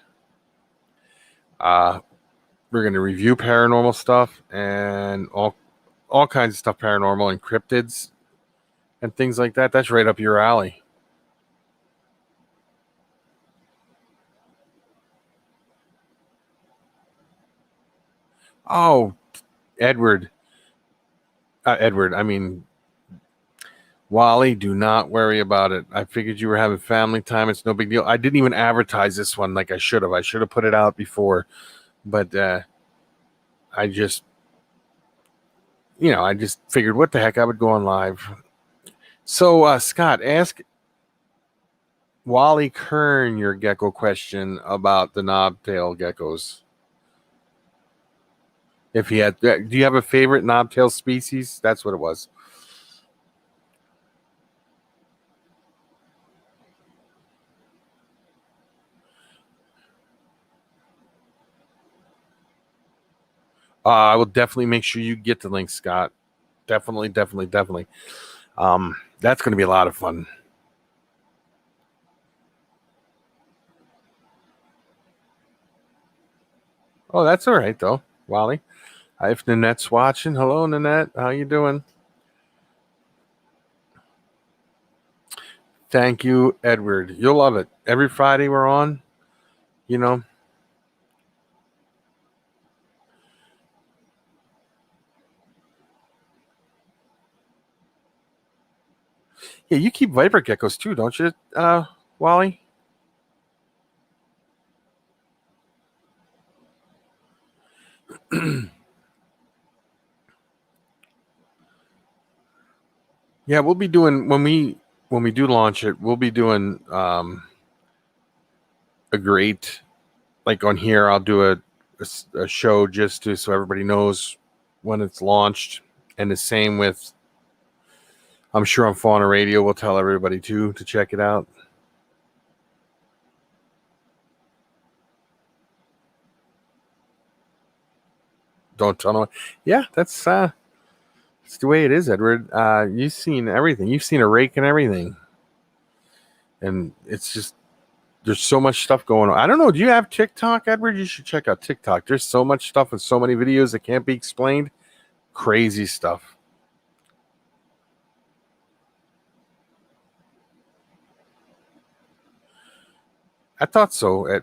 We're going to review paranormal stuff and all kinds of stuff paranormal and cryptids and things like that. That's right up your alley. Oh, Edward. I mean, Wally, do not worry about it. I figured you were having family time. It's no big deal. I didn't even advertise this one like I should have. I should have put it out before. But I just figured what the heck, I would go on live. So, Scott, ask Wally Kern your gecko question about the knobtail geckos. If he had, do you have a favorite knobtail species? That's what it was. I will definitely make sure you get the link, Scott. Definitely. That's going to be a lot of fun. Oh, that's all right, though, Wally. If Nanette's watching, hello, Nanette. How you doing? Thank you, Edward. You'll love it. Every Friday we're on, Yeah, you keep viper geckos too, don't you, Wally? Yeah, we'll be doing when we do launch it. We'll be doing a great, like on here. I'll do a show just so everybody knows when it's launched, and the same with. I'm sure on Fauna Radio we'll tell everybody too to check it out. Don't tell no one. Yeah, that's It's the way it is, Edward. You've seen everything. You've seen a rake and everything. And it's just, there's so much stuff going on. I don't know. Do you have TikTok, Edward? You should check out TikTok. There's so much stuff and so many videos that can't be explained. Crazy stuff. I thought so.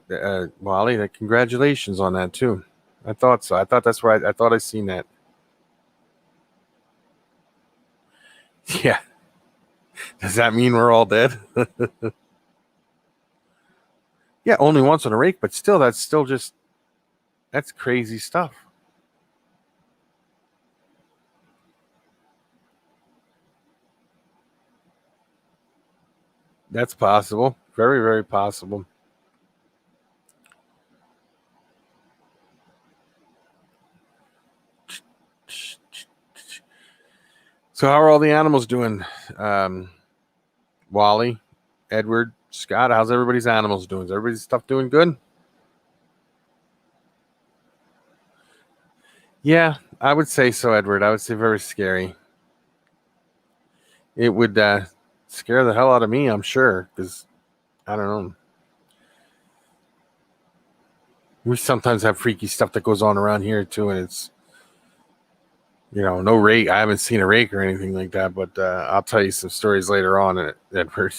Wally, congratulations on that too. I thought so. I thought that's right. I thought I seen that. Yeah. Does that mean we're all dead? Yeah, only once on a rake, but still, that's crazy stuff. That's possible. Very, very possible. So how are all the animals doing? Wally, Edward, Scott, how's everybody's animals doing? Is everybody's stuff doing good? Yeah, I would say so, Edward. I would say very scary. It would scare the hell out of me, I'm sure, because I don't know. We sometimes have freaky stuff that goes on around here too, and it's, no rake. I haven't seen a rake or anything like that, but I'll tell you some stories later on, Edward.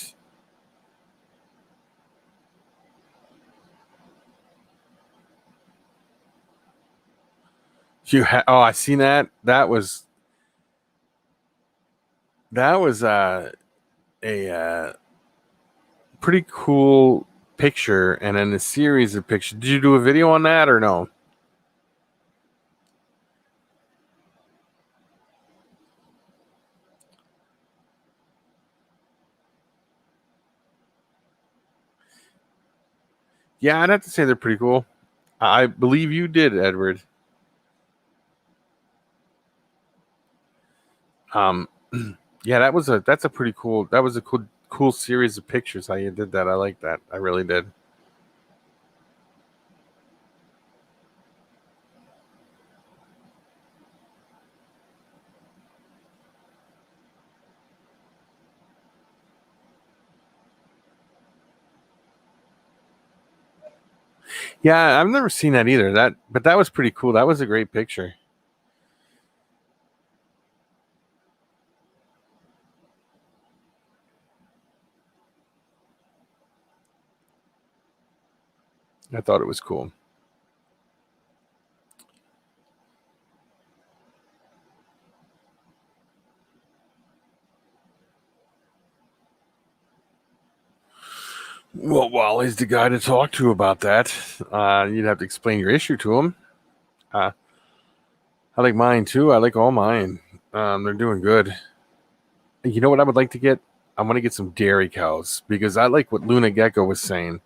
I seen that. That was a pretty cool picture, and then a series of pictures. Did you do a video on that or no? Yeah, I'd have to say they're pretty cool. I believe you did, Edward. Yeah, that's a pretty cool. That was a cool series of pictures. How you did that? I like that. I really did. Yeah, I've never seen that either. But that was pretty cool. That was a great picture. I thought it was cool. Well, Wally's the guy to talk to about that. You'd have to explain your issue to him. I like mine too. I like all mine. They're doing good. You know what I would like to get? I want to get some dairy cows because I like what Luna Gecko was saying.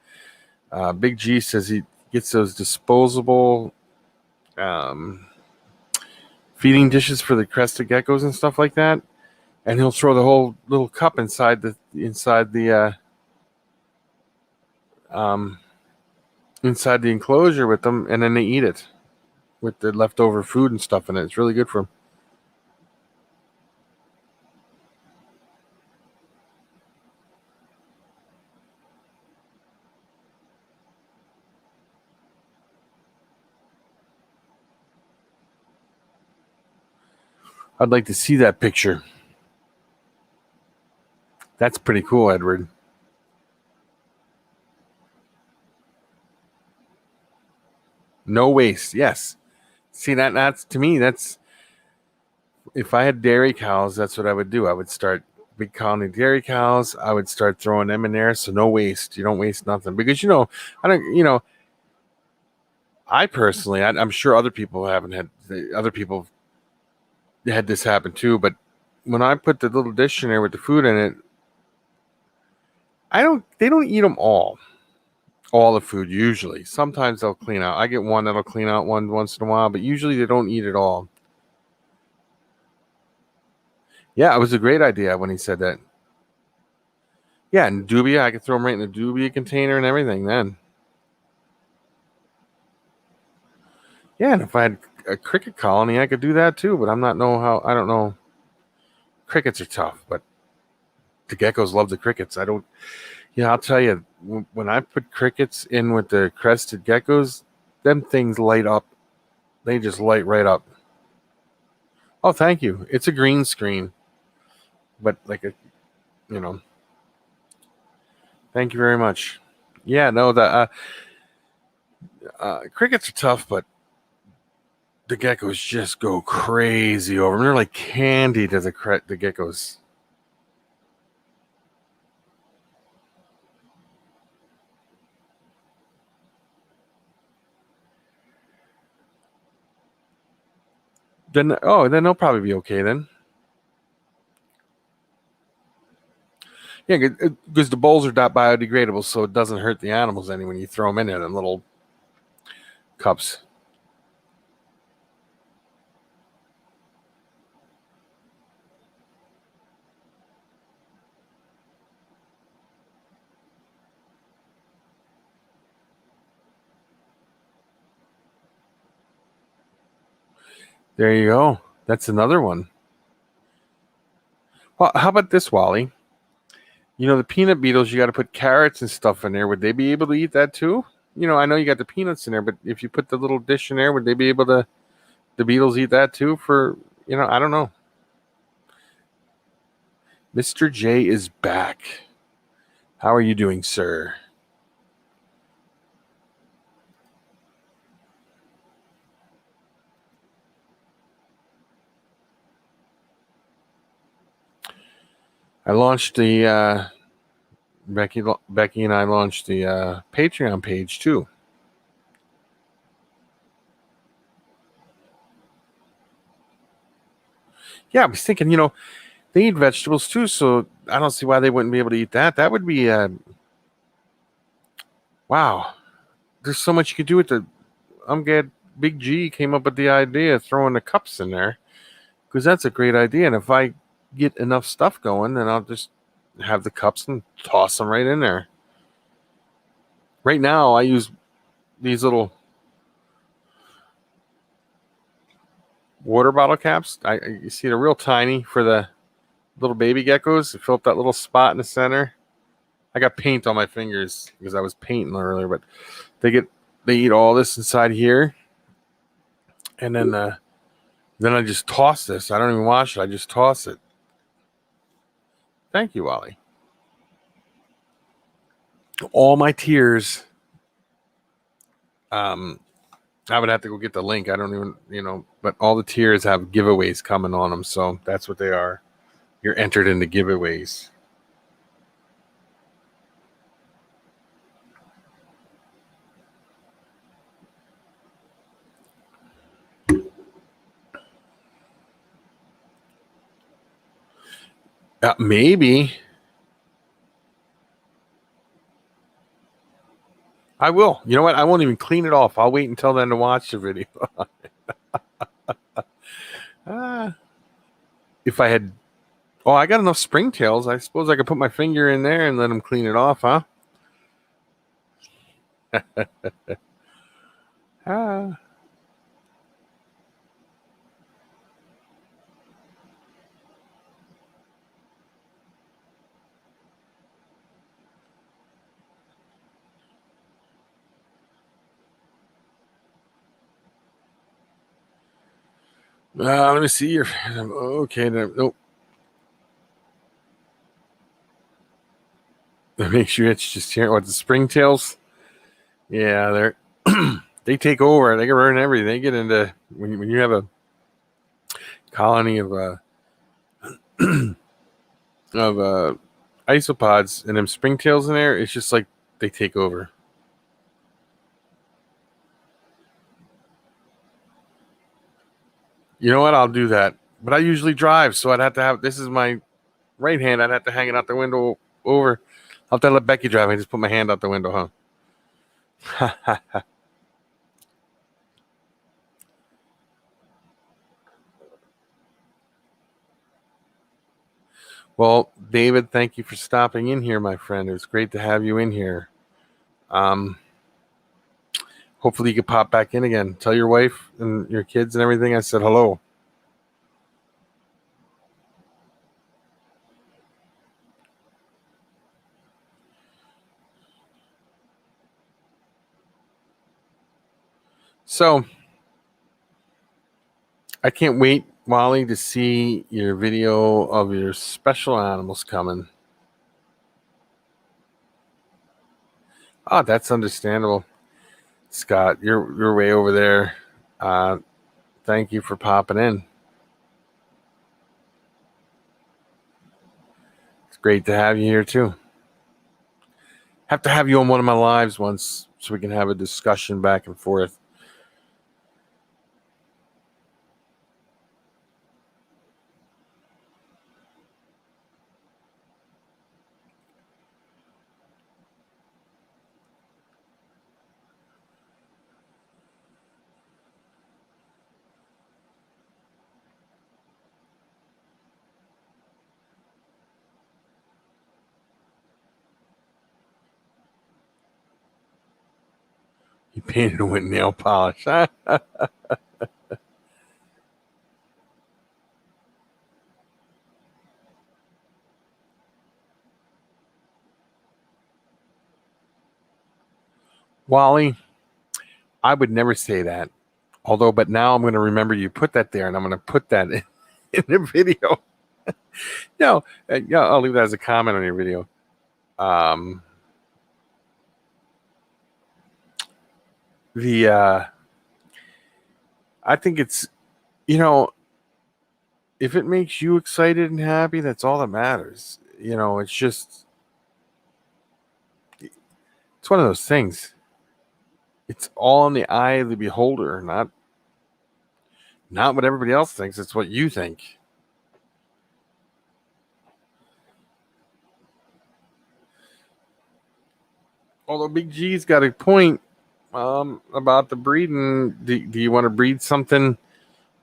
Big G says he gets those disposable feeding dishes for the crested geckos and stuff like that, and he'll throw the whole little cup inside the enclosure with them, and then they eat it with the leftover food and stuff in it. It's really good for them. I'd like to see that picture. That's pretty cool, Edward. No waste. Yes. See that's to me. That's if I had dairy cows. That's what I would do. I would start big colony dairy cows. I would start throwing them in there. So no waste. You don't waste nothing because I don't. I personally, I'm sure other people haven't had. Other people had this happen too. But when I put the little dish in there with the food in it, They don't eat them all the food usually. Sometimes they'll clean out. I get one that'll clean out one once in a while, but usually they don't eat it all. Yeah, it was a great idea when he said that. Yeah, and dubia, I could throw them right in the dubia container and everything then. Yeah, and if I had a cricket colony, I could do that too, but I don't know. crickets are tough, but the geckos love the crickets. I'll tell you, when I put crickets in with the crested geckos, them things light up. They just light right up. Oh, thank you. It's a green screen, but thank you very much. Yeah, no, the crickets are tough, but the geckos just go crazy over them. They're like candy to the geckos. Then they'll probably be okay then. Yeah, because the bowls are not biodegradable, so it doesn't hurt the animals any when you throw them in there, them little cups. There you go. That's another one. Well, how about this, Wally? The peanut beetles, you got to put carrots and stuff in there. Would they be able to eat that too? I know you got the peanuts in there, but if you put the little dish in there, would they be able to, the beetles eat that too I don't know. Mr. J is back. How are you doing, sir? I launched the Becky and I launched the Patreon page too. Yeah, I was thinking, they eat vegetables too, so I don't see why they wouldn't be able to eat that. That would be wow. There's so much you could do with the. I'm glad Big G came up with the idea of throwing the cups in there, because that's a great idea. And if I get enough stuff going, then I'll just have the cups and toss them right in there. Right now, I use these little water bottle caps. You see, they're real tiny for the little baby geckos. Fill up that little spot in the center. I got paint on my fingers because I was painting earlier, but they eat all this inside here, and then I just toss this. I don't even wash it. I just toss it. Thank you, Wally. All my tiers. I would have to go get the link. I don't even, but all the tiers have giveaways coming on them, so that's what they are. You're entered into giveaways. Maybe. I will. You know what? I won't even clean it off. I'll wait until then to watch the video. If I had... Oh, I got enough springtails. I suppose I could put my finger in there and let them clean it off, huh? Let me see your... Okay, nope. That makes you itch just hearing what the springtails. Yeah, they're they take over. They can ruin everything. They get into when you have a colony of isopods and them springtails in there. It's just like they take over. You know what? I'll do that. But I usually drive, so I'd have to have... This is my right hand. I'd have to hang it out the window over. I'll have to let Becky drive. I just put my hand out the window, huh? Well, David, thank you for stopping in here, my friend. It was great to have you in here. Hopefully you can pop back in again. Tell your wife and your kids and everything I said hello. So I can't wait, Wally, to see your video of your special animals coming. Oh, that's understandable. Scott, you're way over there. Thank you for popping in. It's great to have you here too. Have to have you on one of my lives once so we can have a discussion back and forth. You painted it with nail polish. Wally, I would never say that. Although, but now I'm going to remember you put that there, and I'm going to put that in the video. No, yeah, I'll leave that as a comment on your video. I think it's, if it makes you excited and happy, that's all that matters. It's just, it's one of those things. It's all in the eye of the beholder, not what everybody else thinks. It's what you think. Although Big G's got a point about the breeding. Do you want to breed something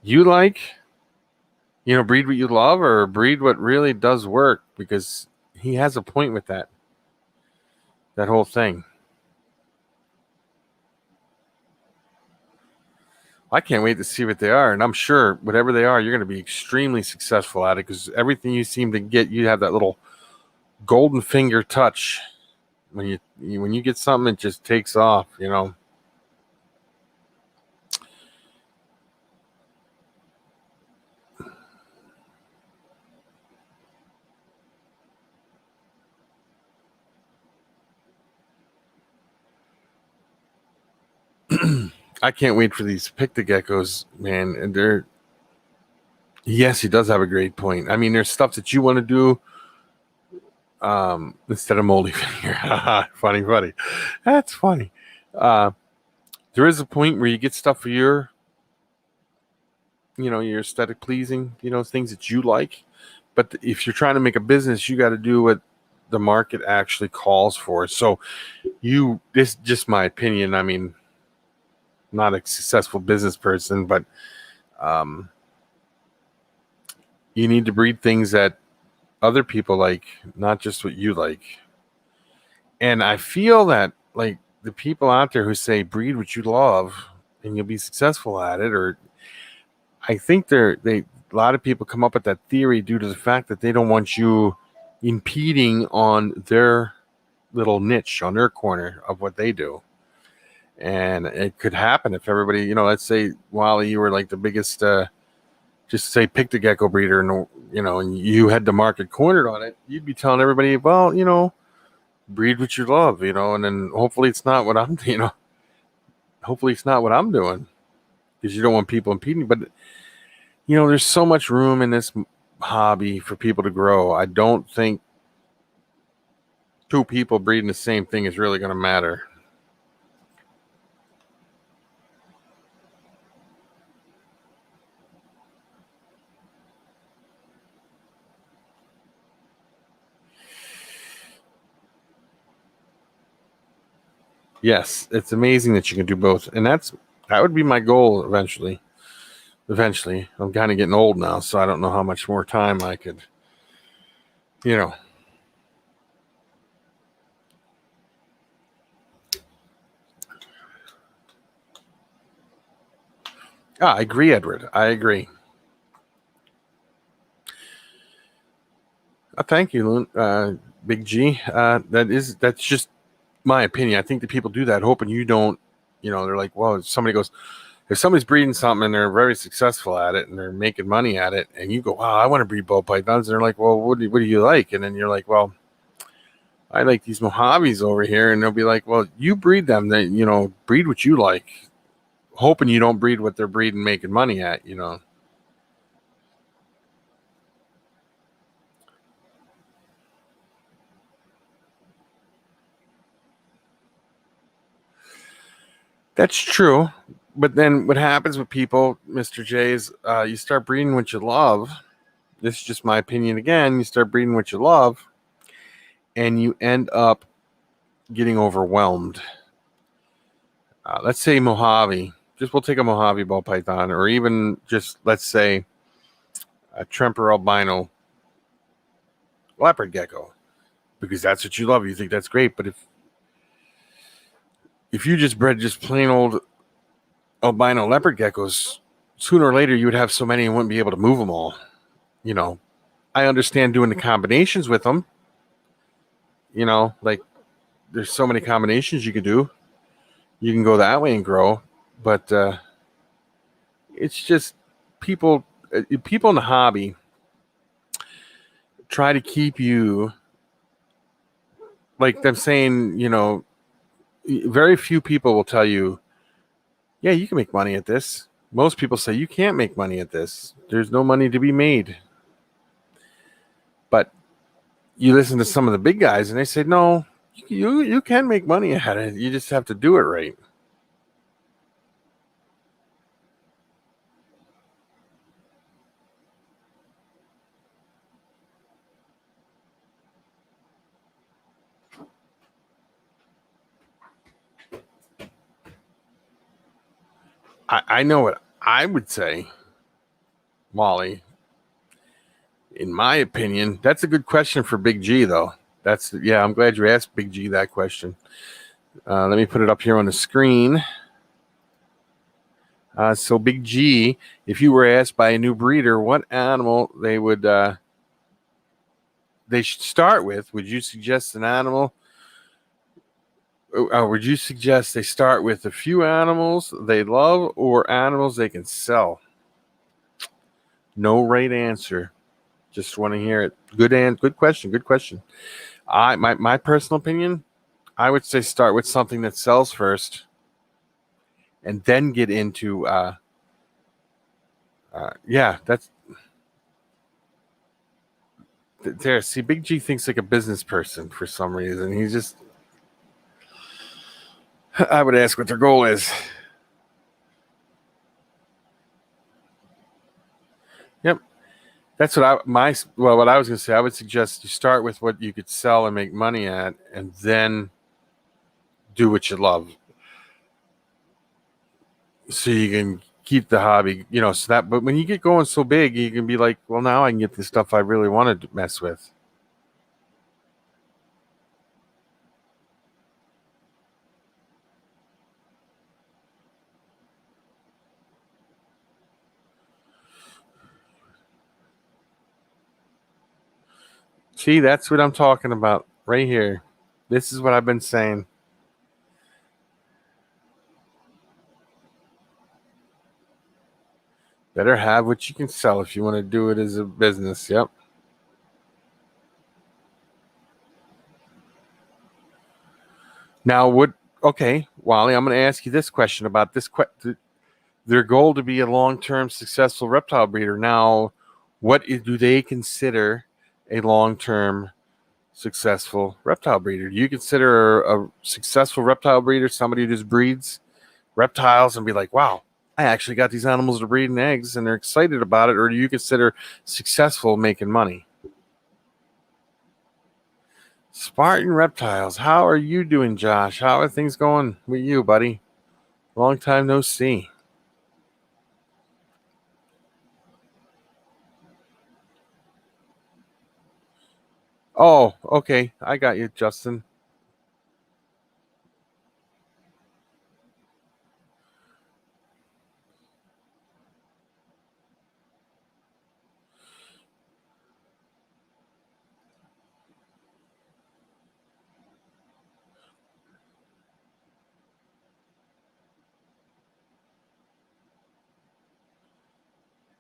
you like? Breed what you love, or breed what really does work? Because he has a point with that whole thing. I can't wait to see what they are, and I'm sure whatever they are, you're going to be extremely successful at it, because everything you seem to get, you have that little golden finger touch. When you get something, it just takes off. I can't wait for these Pick-the-Geckos, man. And yes, he does have a great point. I mean, there's stuff that you want to do instead of moldy finger. funny. That's funny. There is a point where you get stuff for your aesthetic pleasing, things that you like. But if you're trying to make a business, you got to do what the market actually calls for. So this is just my opinion. I mean, not a successful business person, but you need to breed things that other people like, not just what you like. And I feel that, like, the people out there who say breed what you love and you'll be successful at it, or I think a lot of people come up with that theory due to the fact that they don't want you impeding on their little niche, on their corner of what they do. And it could happen if everybody, let's say, Wally, you were like the biggest, just say Pick-the-Gecko breeder, and and you had the market cornered on it, you'd be telling everybody, well, breed what you love, and then hopefully it's not what I'm, hopefully it's not what I'm doing, because you don't want people impeding. But there's so much room in this hobby for people to grow. I don't think two people breeding the same thing is really going to matter. Yes, it's amazing that you can do both, and that would be my goal eventually. I'm kind of getting old now, so I don't know how much more time I could, I agree, Edward. I agree. Thank you, Big G. That's just my opinion. I think that people do that hoping you don't They're like, well, if somebody's breeding something and they're very successful at it and they're making money at it, and you go, wow, I want to breed ball pythons, and they're like, well, what do you like? And then you're like, well, I like these Mojaves over here, and they'll be like, well, you breed them, then breed what you like, hoping you don't breed what they're breeding, making money at. That's true. But then what happens with people, Mr. J, is you start breeding what you love. This is just my opinion again. You start breeding what you love, and you end up getting overwhelmed. Let's say Mojave. We'll take a Mojave ball python, or even just, let's say, a Tremper albino leopard gecko, because that's what you love. You think that's great. But if you just bred just plain old albino leopard geckos, sooner or later you would have so many and wouldn't be able to move them all. I understand doing the combinations with them. Like there's so many combinations you can do. You can go that way and grow, but it's just people in the hobby try to keep you, like them saying, very few people will tell you, yeah, you can make money at this. Most people say you can't make money at this. There's no money to be made. But you listen to some of the big guys and they say, no, you can make money at it. You just have to do it right. I know what I would say, Molly. In my opinion, that's a good question for Big G, though. I'm glad you asked Big G that question. Let me put it up here on the screen. So Big G, if you were asked by a new breeder what animal they should start with, would you suggest an animal? Would you suggest they start with a few animals they love or animals they can sell? No right answer. Just want to hear it. Good question. Good question. My personal opinion, I would say start with something that sells first, and then get into that's there. See, Big G thinks like a business person for some reason. He's just. I would ask what their goal is. Yep, that's what what I was going to say. I would suggest you start with what you could sell and make money at, and then do what you love, so you can keep the hobby. But when you get going so big, you can be like, well, now I can get the stuff I really wanted to mess with. See, that's what I'm talking about right here. This is what I've been saying. Better have what you can sell if you want to do it as a business. Yep. Now, okay, Wally, I'm going to ask you this question about their goal to be a long-term successful reptile breeder. Now, what do they consider a long-term successful reptile breeder? Do you consider a successful reptile breeder somebody who just breeds reptiles and be like, wow, I actually got these animals to breed in eggs and they're excited about it? Or do you consider successful making money? Spartan Reptiles, how are you doing, Josh? How are things going with you, buddy? Long time no see. Oh, okay. I got you, Justin.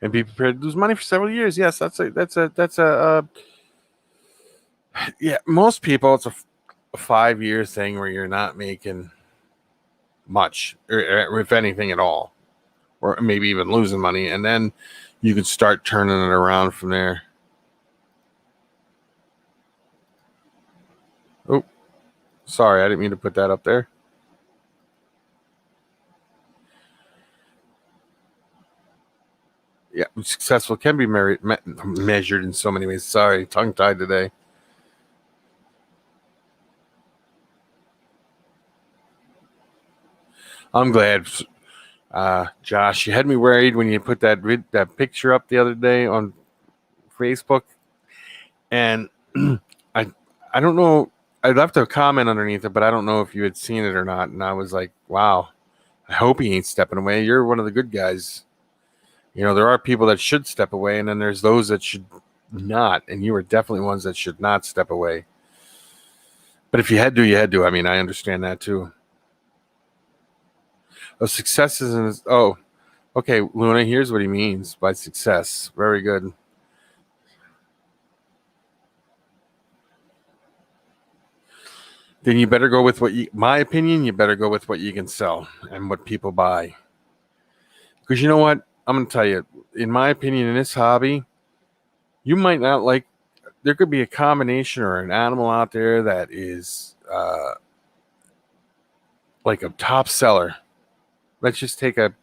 and be prepared to lose money for several years. Yes, that's a yeah. Most people, it's a 5-year thing where you're not making much, or if anything at all, or maybe even losing money, and then you can start turning it around from there. Oh, sorry, I didn't mean to put that up there. Yeah, successful can be measured in so many ways. Sorry, tongue tied today. I'm glad, Josh. You had me worried when you put that picture up the other day on Facebook, and I don't know. I left a comment underneath it, but I don't know if you had seen it or not. And I was like, wow, I hope he ain't stepping away. You're one of the good guys. You know, there are people that should step away, and then there's those that should not. And you are definitely ones that should not step away. But if you had to, you had to. I mean, I understand that too. Oh, success isn't. Oh, okay, Luna. Here's what he means by success. Very good. Then you better go with my opinion, you better go with what you can sell and what people buy. Because you know what? I'm going to tell you, in my opinion, in this hobby, you might not like, there could be a combination or an animal out there that is like a top seller. Let's just take a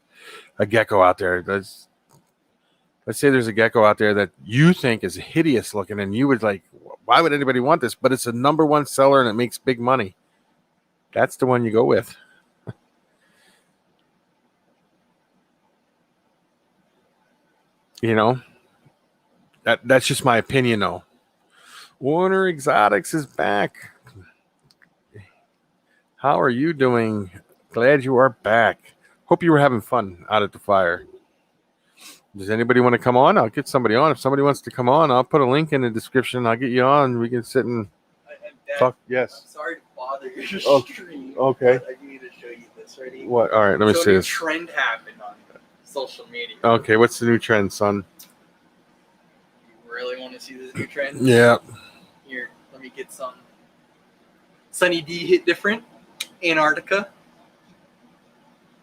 gecko out there. Let's say there's a gecko out there that you think is hideous looking and you would like, why would anybody want this? But it's a number one seller and it makes big money. That's the one you go with. You know, that's just my opinion, though. Warner Exotics is back. How are you doing? Glad you are back. Hope you were having fun out at the fire. Does anybody want to come on? I'll get somebody on. If somebody wants to come on, I'll put a link in the description. I'll get you on. We can sit and talk. Yes. I'm sorry to bother your stream. Okay. I need to show you this. Ready? What? All right. Let me see this. Trend happened on social media. Okay. What's the new trend, son? You really want to see this new trend? Yeah. Here, let me get some. Sunny D hit different. Antarctica.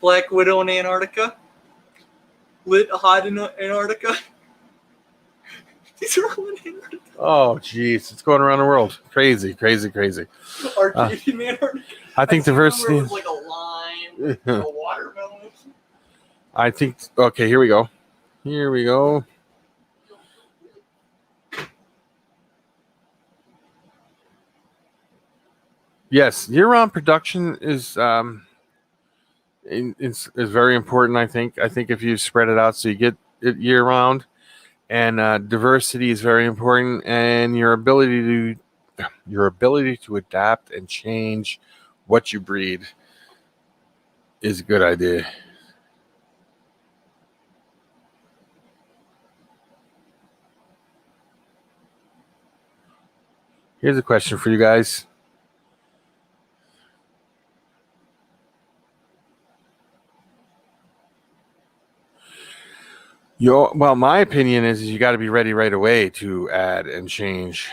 Black Widow in Antarctica. Lit hot in Antarctica. These are all in Antarctica. Oh, jeez. It's going around the world. Crazy, crazy, crazy. Arcadian Antarctica. I think the first thing. Like a lime, a watermelon. I think. Okay, here we go. Here we go. Yes, year-round production is very important. I think if you spread it out so you get it year-round, and diversity is very important, and your ability to adapt and change what you breed is a good idea. Here's a question for you guys. Well, my opinion is you got to be ready right away to add and change.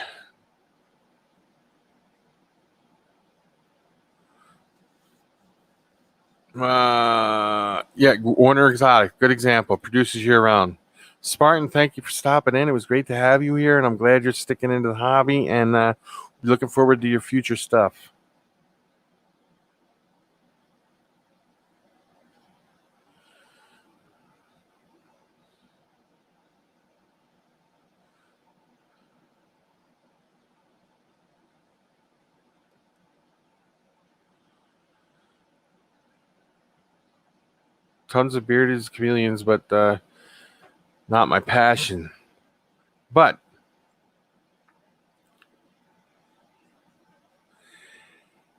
Yeah, Warner Exotic, good example. Produces year-round. Spartan, thank you for stopping in. It was great to have you here, and I'm glad you're sticking into the hobby, and looking forward to your future stuff. Tons of bearded chameleons, but not my passion. But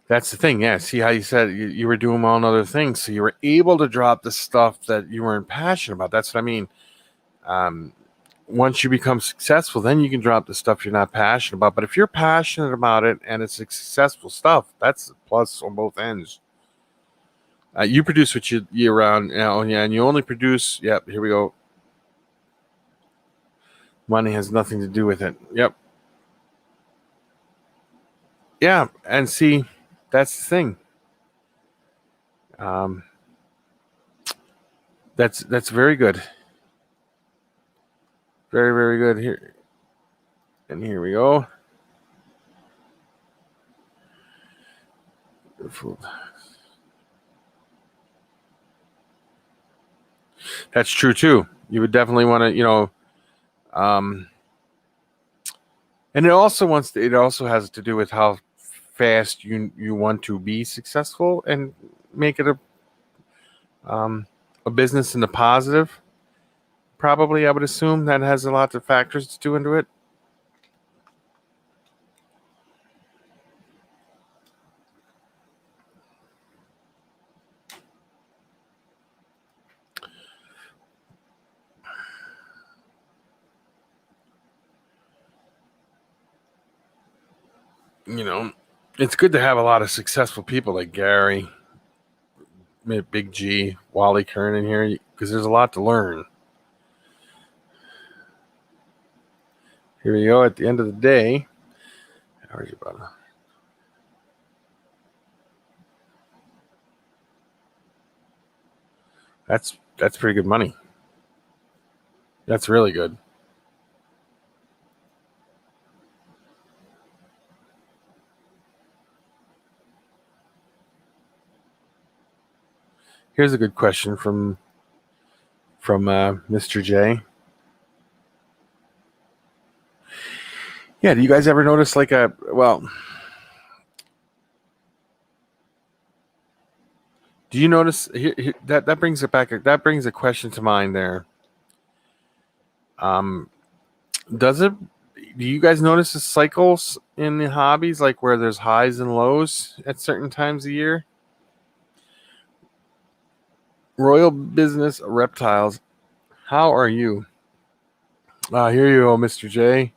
that's the thing. Yeah, see how you said you were doing well on other things, so you were able to drop the stuff that you weren't passionate about. That's what I mean. Once you become successful, then you can drop the stuff you're not passionate about. But if you're passionate about it and it's successful stuff, that's a plus on both ends. You produce what you year round, and you only produce. Yep, here we go. Money has nothing to do with it. Yep. Yeah, and see, that's the thing. Um, that's very good. Very, very good here. And here we go. That's true too. You would definitely want to, um, and it also has to do with how fast you want to be successful and make it a business in the positive. Probably, I would assume that has a lot of factors to do into it. It's good to have a lot of successful people like Gary, Big G, Wally Kern in here because there's a lot to learn. Here we go. At the end of the day, that's pretty good money. That's really good. Here's a good question from Mr. J. Yeah, do you guys ever notice do you notice that brings it back? That brings a question to mind there. Does it? Do you guys notice the cycles in the hobbies, like where there's highs and lows at certain times of year? Royal Business Reptiles, how are you? Here you go, Mr. J.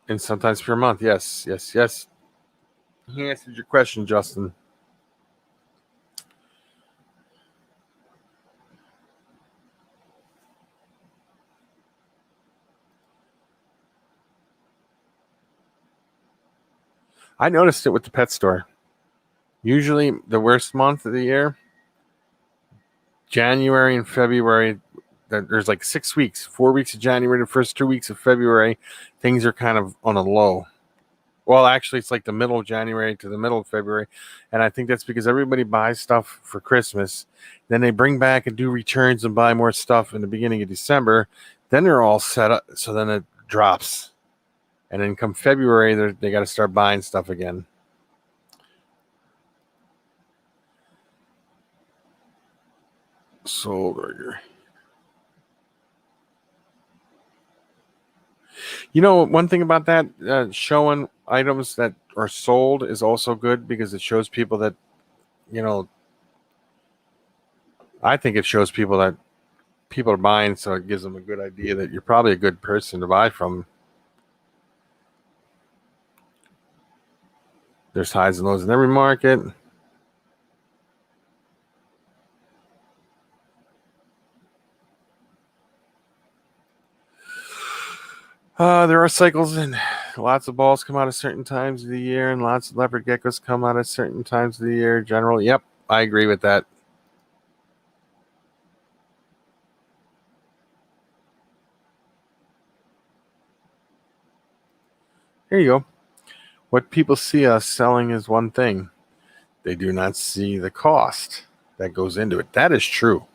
And sometimes per month. Yes. He answered your question, Justin. I noticed it with the pet store. Usually the worst month of the year, January and February, there's like 6 weeks, 4 weeks of January, the first 2 weeks of February, things are kind of on a low. Well, actually, it's like the middle of January to the middle of February. And I think that's because everybody buys stuff for Christmas. Then they bring back and do returns and buy more stuff in the beginning of December. Then they're all set up. So then it drops. And then come February, they got to start buying stuff again. Soul Burger. One thing about that, showing items that are sold is also good because it shows people that, I think it shows people that people are buying, so it gives them a good idea that you're probably a good person to buy from. There's highs and lows in every market. There are cycles, and lots of balls come out at certain times of the year, and lots of leopard geckos come out at certain times of the year. Generally, yep, I agree with that. Here you go. What people see us selling is one thing. They do not see the cost that goes into it. That is true.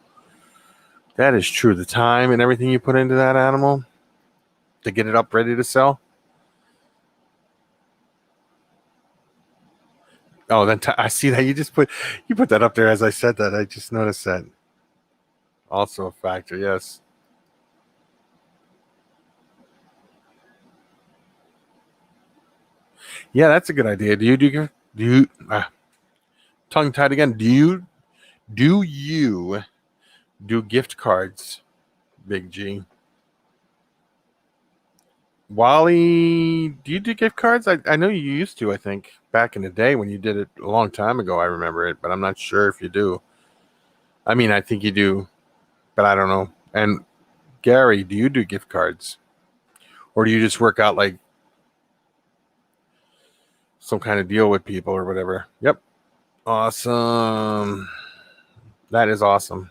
That is true. The time and everything you put into that animal to get it up ready to sell. Oh, then I see that you put that up there as I said that. I just noticed that. Also a factor, yes. Yeah, that's a good idea. Tongue tied again? Do you do gift cards, Big G? Wally, do you do gift cards? I know you used to, I think, back in the day when you did it a long time ago. I remember it, but I'm not sure if you do. I mean, I think you do. but I don't know. And Gary, do you do gift cards, or do you just work out like some kind of deal with people or whatever? Yep. Awesome. That is awesome.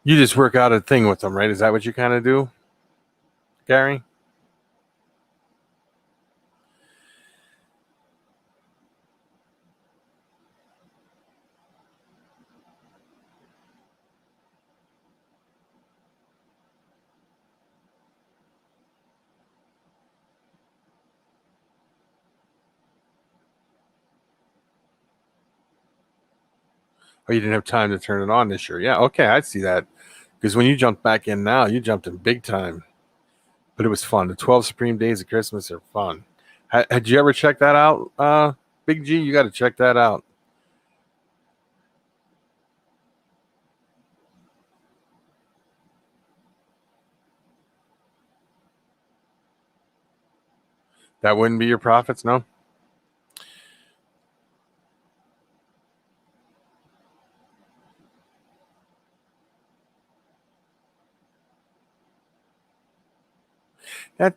You just work out a thing with them, right? Is that what you kind of do, Gary? Oh, you didn't have time to turn it on this year. Yeah, okay, I see that. Because when you jumped back in now, you jumped in big time. But it was fun. The 12 Supreme Days of Christmas are fun. Had you ever checked that out, Big G? You got to check that out. That wouldn't be your profits, no? That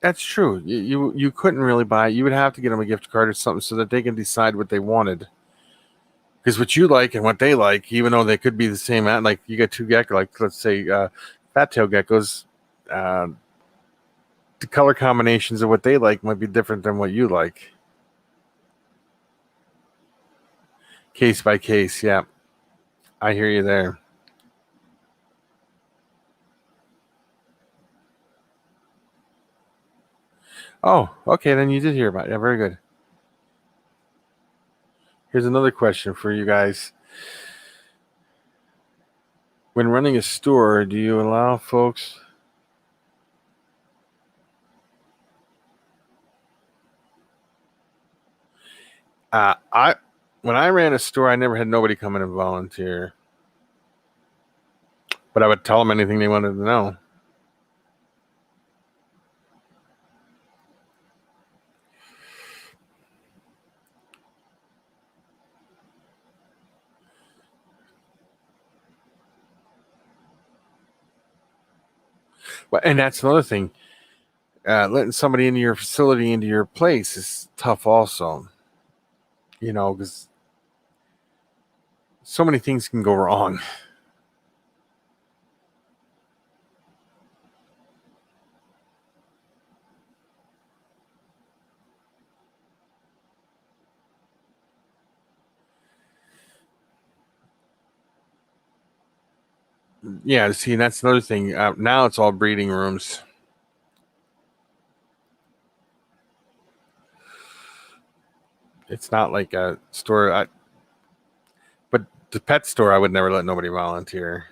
that's true. You couldn't really buy it. You would have to get them a gift card or something so that they can decide what they wanted. Because what you like and what they like, even though they could be the same, like you got two gecko, like let's say fat tail geckos, uh, the color combinations of what they like might be different than what you like. Case by case, yeah. I hear you there. Oh, okay, then you did hear about it. Yeah, very good. Here's another question for you guys. When running a store, do you allow folks I when I ran a store, I never had nobody come in and volunteer. But I would tell them anything they wanted to know. Well, and that's another thing. Letting somebody into your facility, into your place is tough also. You know, because so many things can go wrong. Yeah, see, that's another thing. Now it's all breeding rooms. It's not like a store. But the pet store, I would never let nobody volunteer.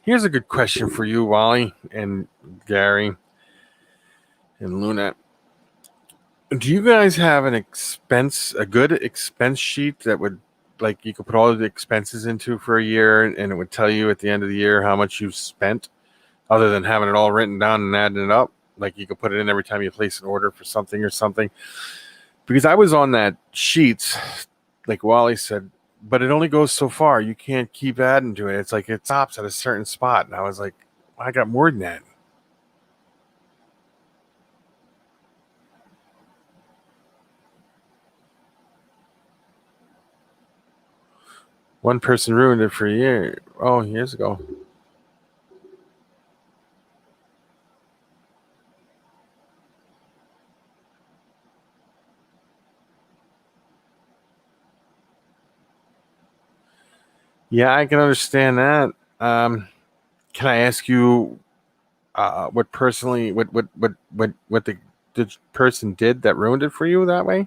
Here's a good question for you, Wally and Gary and Luna. Do you guys have a good expense sheet that would, like, you could put all the expenses into for a year and it would tell you at the end of the year how much you've spent, other than having it all written down and adding it up? Like, you could put it in every time you place an order for something or something. Because I was on that sheet, like Wally said, but it only goes so far. You can't keep adding to it. It's like it stops at a certain spot. And I was like, I got more than that. One person ruined it for a year. Oh, years ago. Yeah, I can understand that. Can I ask you what personally what the person did that ruined it for you that way?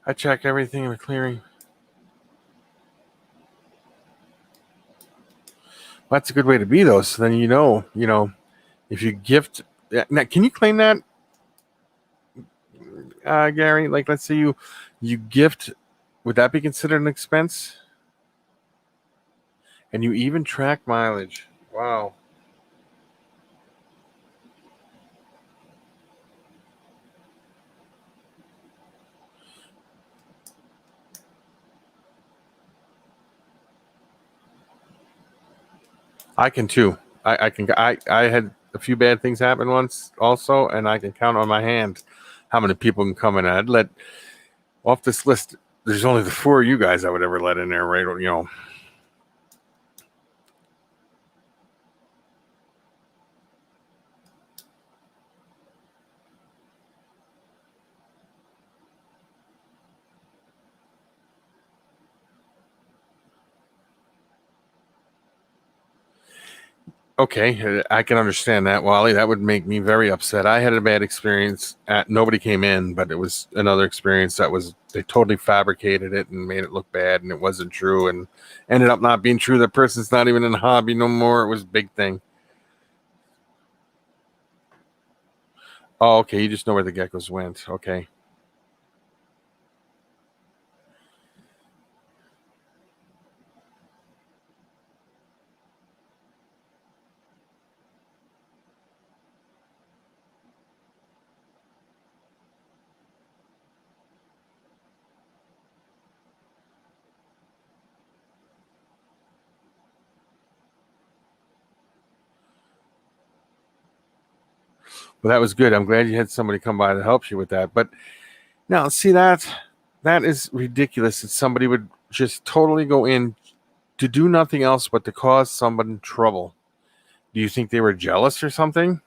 I check everything in the clearing. Well, that's a good way to be, though. So then if you gift. Now, can you claim that, Gary? Like, let's say you gift, would that be considered an expense? And you even track mileage. Wow. I can too. I had a few bad things happen once also, and I can count on my hand how many people can come in. I'd let off this list. There's only the 4 of you guys I would ever let in there, right? Okay, I can understand that, Wally. That would make me very upset. I had a bad experience. Nobody came in, but it was another experience they totally fabricated it and made it look bad, and it wasn't true, and ended up not being true. That person's not even in the hobby no more. It was a big thing. Oh, okay. You just know where the geckos went. Okay. Well, that was good. I'm glad you had somebody come by to help you with that. But now, see that is ridiculous that somebody would just totally go in to do nothing else but to cause someone trouble. Do you think they were jealous or something?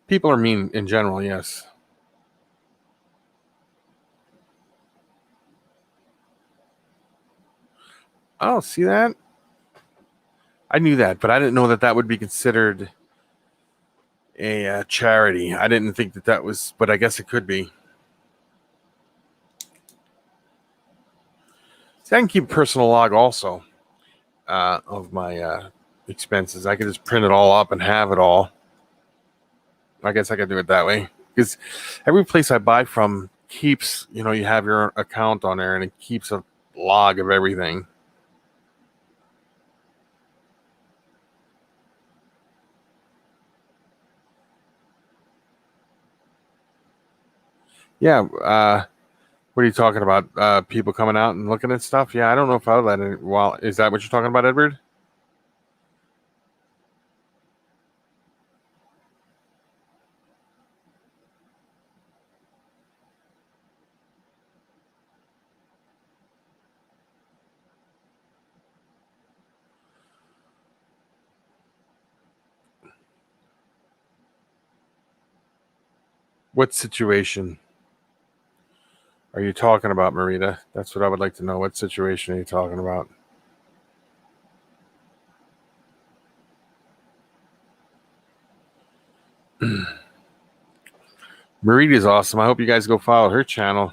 People are mean in general, yes. Oh, see that? I knew that, but I didn't know that that would be considered a charity. I didn't think that was, but I guess it could be. See, I can keep a personal log also of my expenses. I could just print it all up and have it all. I guess I could do it that way because every place I buy from keeps, you have your account on there and it keeps a log of everything. Yeah. What are you talking about? People coming out and looking at stuff? Yeah, I don't know if I would let it. Well, is that what you're talking about, Edward? What situation are you talking about, Marita? That's what I would like to know. What situation are you talking about? Marita's awesome. I hope you guys go follow her channel.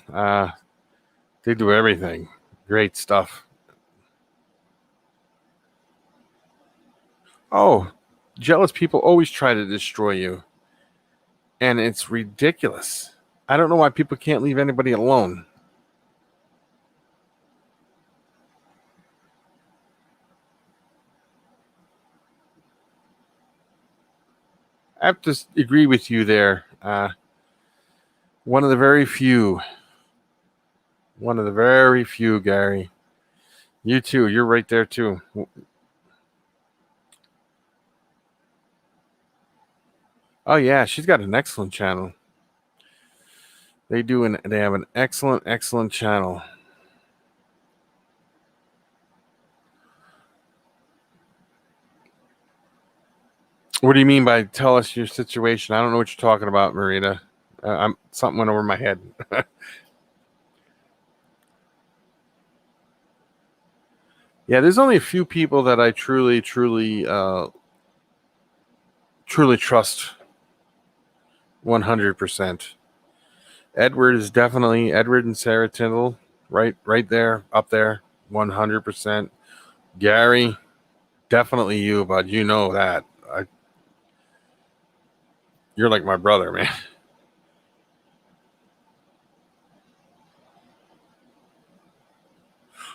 They do everything. Great stuff. Oh, jealous people always try to destroy you. And it's ridiculous. I don't know why people can't leave anybody alone. I have to agree with you there. One of the very few. One of the very few, Gary. You too. You're right there too. Oh yeah, she's got an excellent channel. They have an excellent channel. What do you mean by tell us your situation? I don't know what you're talking about, Marita. I'm something went over my head. Yeah, there's only a few people that I truly trust 100%. Edward and Sarah Tyndall, right there, up there, 100%. Gary, definitely you, bud. You know that. You're like my brother, man.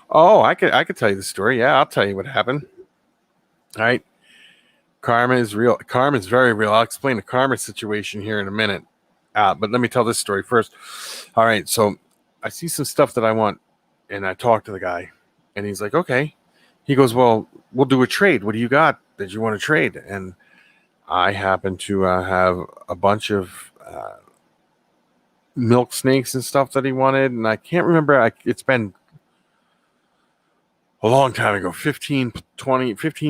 Oh, I could tell you the story. Yeah, I'll tell you what happened. All right. Karma is real. Karma is very real. I'll explain the karma situation here in a minute. But let me tell this story first. All right. So I see some stuff that I want, and I talk to the guy, and he's like, okay. He goes, well, we'll do a trade. What do you got that you want to trade? And I happen to have a bunch of milk snakes and stuff that he wanted, and I can't remember. It's been a long time ago, 15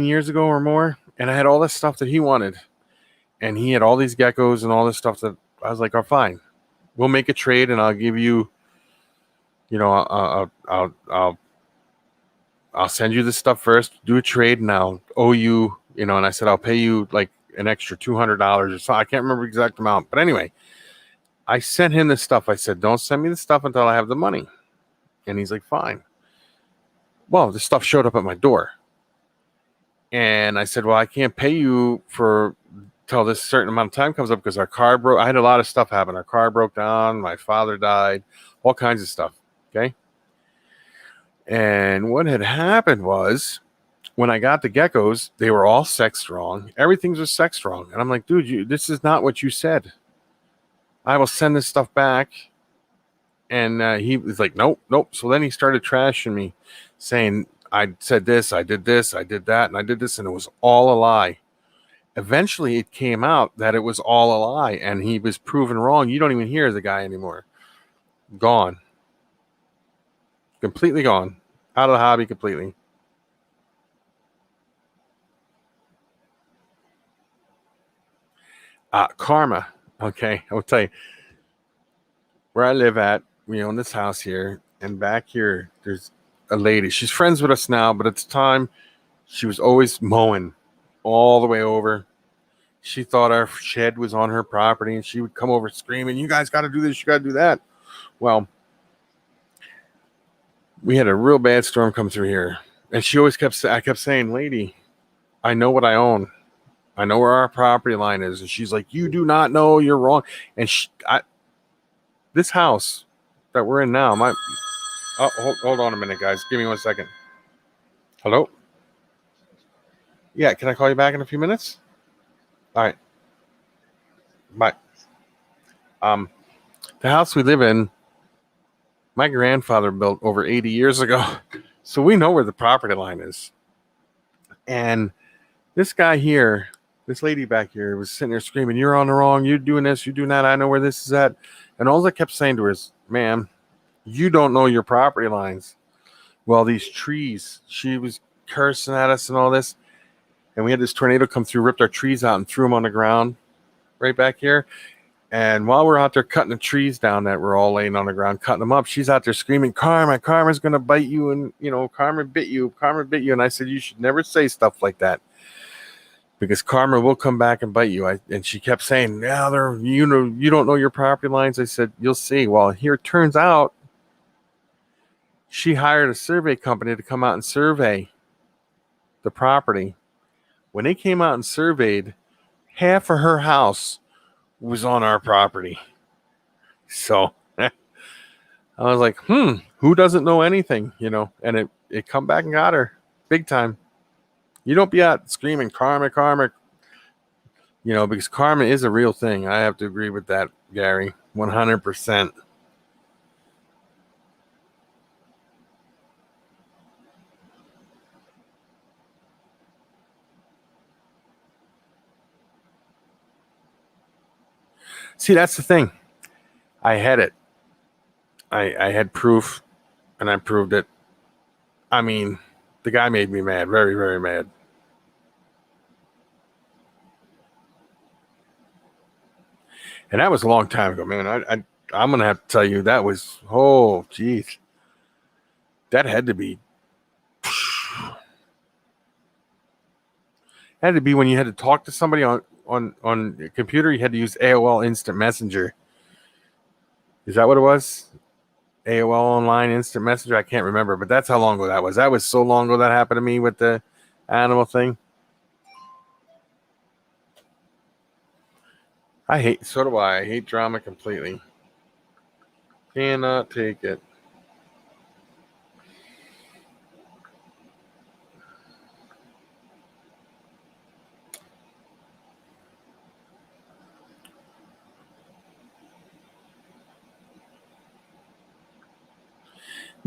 years ago or more, and I had all this stuff that he wanted, and he had all these geckos and all this stuff that I was like, oh, fine, we'll make a trade, and I'll give you, I'll send you this stuff first, do a trade, and I'll owe you, and I said, I'll pay you like an extra $200 or so. I can't remember the exact amount, but anyway, I sent him this stuff. I said, don't send me the stuff until I have the money. And he's like, fine. Well, this stuff showed up at my door. And I said, well, I can't pay you for till this certain amount of time comes up because our car broke. I had a lot of stuff happen. Our car broke down. My father died. All kinds of stuff. Okay. And what had happened was when I got the geckos, they were all sex strong. Everything was sex strong. And I'm like, dude, this is not what you said. I will send this stuff back. And he was like, nope. So then he started trashing me, saying, I said this, I did that, and I did this, and it was all a lie. Eventually, it came out that it was all a lie, and he was proven wrong. You don't even hear the guy anymore. Gone. Completely gone. Out of the hobby completely. Karma. Okay, I'll tell you. Where I live at, we own this house here, and back here, there's a lady. She's friends with us now, but at the time, she was always mowing all the way over. She thought our shed was on her property, and she would come over screaming, you guys got to do this, you got to do that. Well, we had a real bad storm come through here, and she always I kept saying, lady, I know what I own. I know where our property line is. And she's like, you do not know, you're wrong. And this house that we're in now, hold on a minute, guys. Give me 1 second. Hello? Yeah, can I call you back in a few minutes? All right. Bye. The house we live in, my grandfather built over 80 years ago. So we know where the property line is. And this guy here, this lady back here was sitting there screaming, you're on the wrong, you're doing this, you're doing that, I know where this is at. And all I kept saying to her is, ma'am, you don't know your property lines. Well, these trees, she was cursing at us and all this. And we had this tornado come through, ripped our trees out and threw them on the ground right back here. And while we're out there cutting the trees down that were all laying on the ground, cutting them up, she's out there screaming, Karma's going to bite you. And, Karma bit you. And I said, you should never say stuff like that because karma will come back and bite you. And she kept saying, yeah, you don't know your property lines. I said, you'll see. Well, here it turns out she hired a survey company to come out and survey the property. When they came out and surveyed, half of her house was on our property. So I was like, who doesn't know anything, and it come back and got her big time. You don't be out screaming karma, because karma is a real thing. I have to agree with that, Gary, 100%. See, that's the thing. I had it. I had proof, and I proved it. I mean, the guy made me mad, very, very mad. And that was a long time ago, man. I'm going to have to tell you, that was, oh, geez. That had to be It had to be when you had to talk to somebody on a computer. You had to use AOL Instant Messenger. Is that what it was? AOL Online Instant Messenger? I can't remember, but that's how long ago that was. That was so long ago that happened to me with the animal thing. So do I. I hate drama completely. Cannot take it.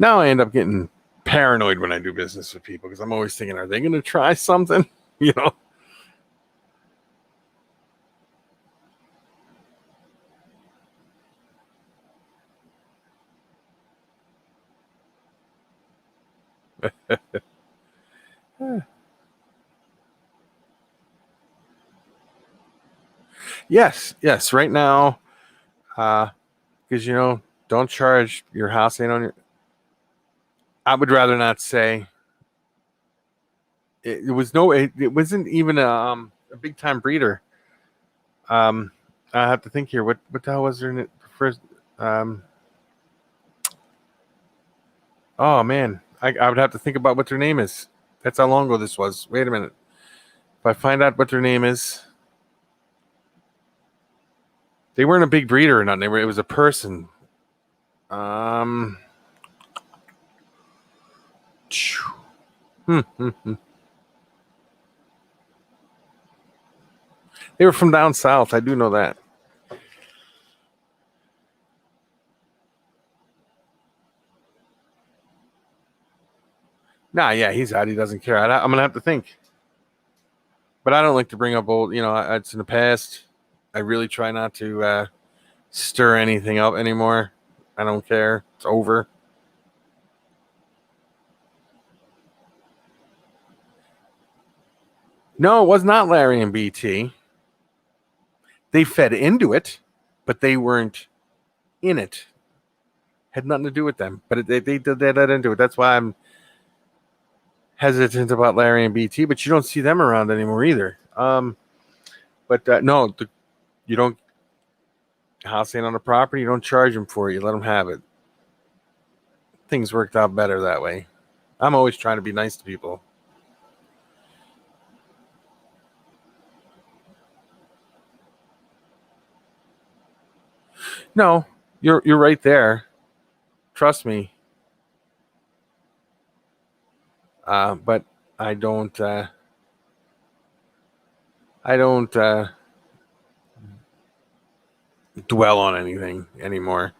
Now I end up getting paranoid when I do business with people because I'm always thinking, are they going to try something? You know? Yes. Right now, because don't charge your house ain't on your. I would rather not say. It was no. It wasn't even a big time breeder. I have to think here. What the hell was there first? Um, oh man, I would have to think about what their name is. That's how long ago this was. Wait a minute. If I find out what their name is, they weren't a big breeder or nothing. It was a person. Um. They were from down south. I do know that. Nah, yeah, he's out. He doesn't care. I'm gonna have to think. But I don't like to bring up old. It's in the past. I really try not to stir anything up anymore. I don't care. It's over. No, it was not Larry and BT. They fed into it, but they weren't in it. Had nothing to do with them. But they did that into it. That's why I'm hesitant about Larry and BT. But you don't see them around anymore either. But no, you don't. House ain't on the property. You don't charge them for it. You let them have it. Things worked out better that way. I'm always trying to be nice to people. No, you're right there. Trust me. But I don't. I don't dwell on anything anymore.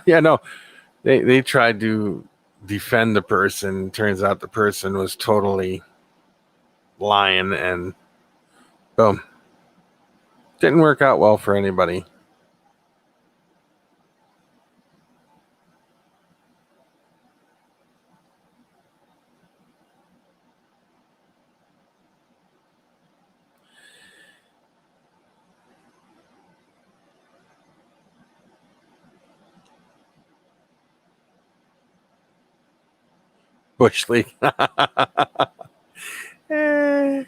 Yeah, no. They tried to defend the person. Turns out the person was totally lying, and boom, didn't work out well for anybody. Bush League. Eh.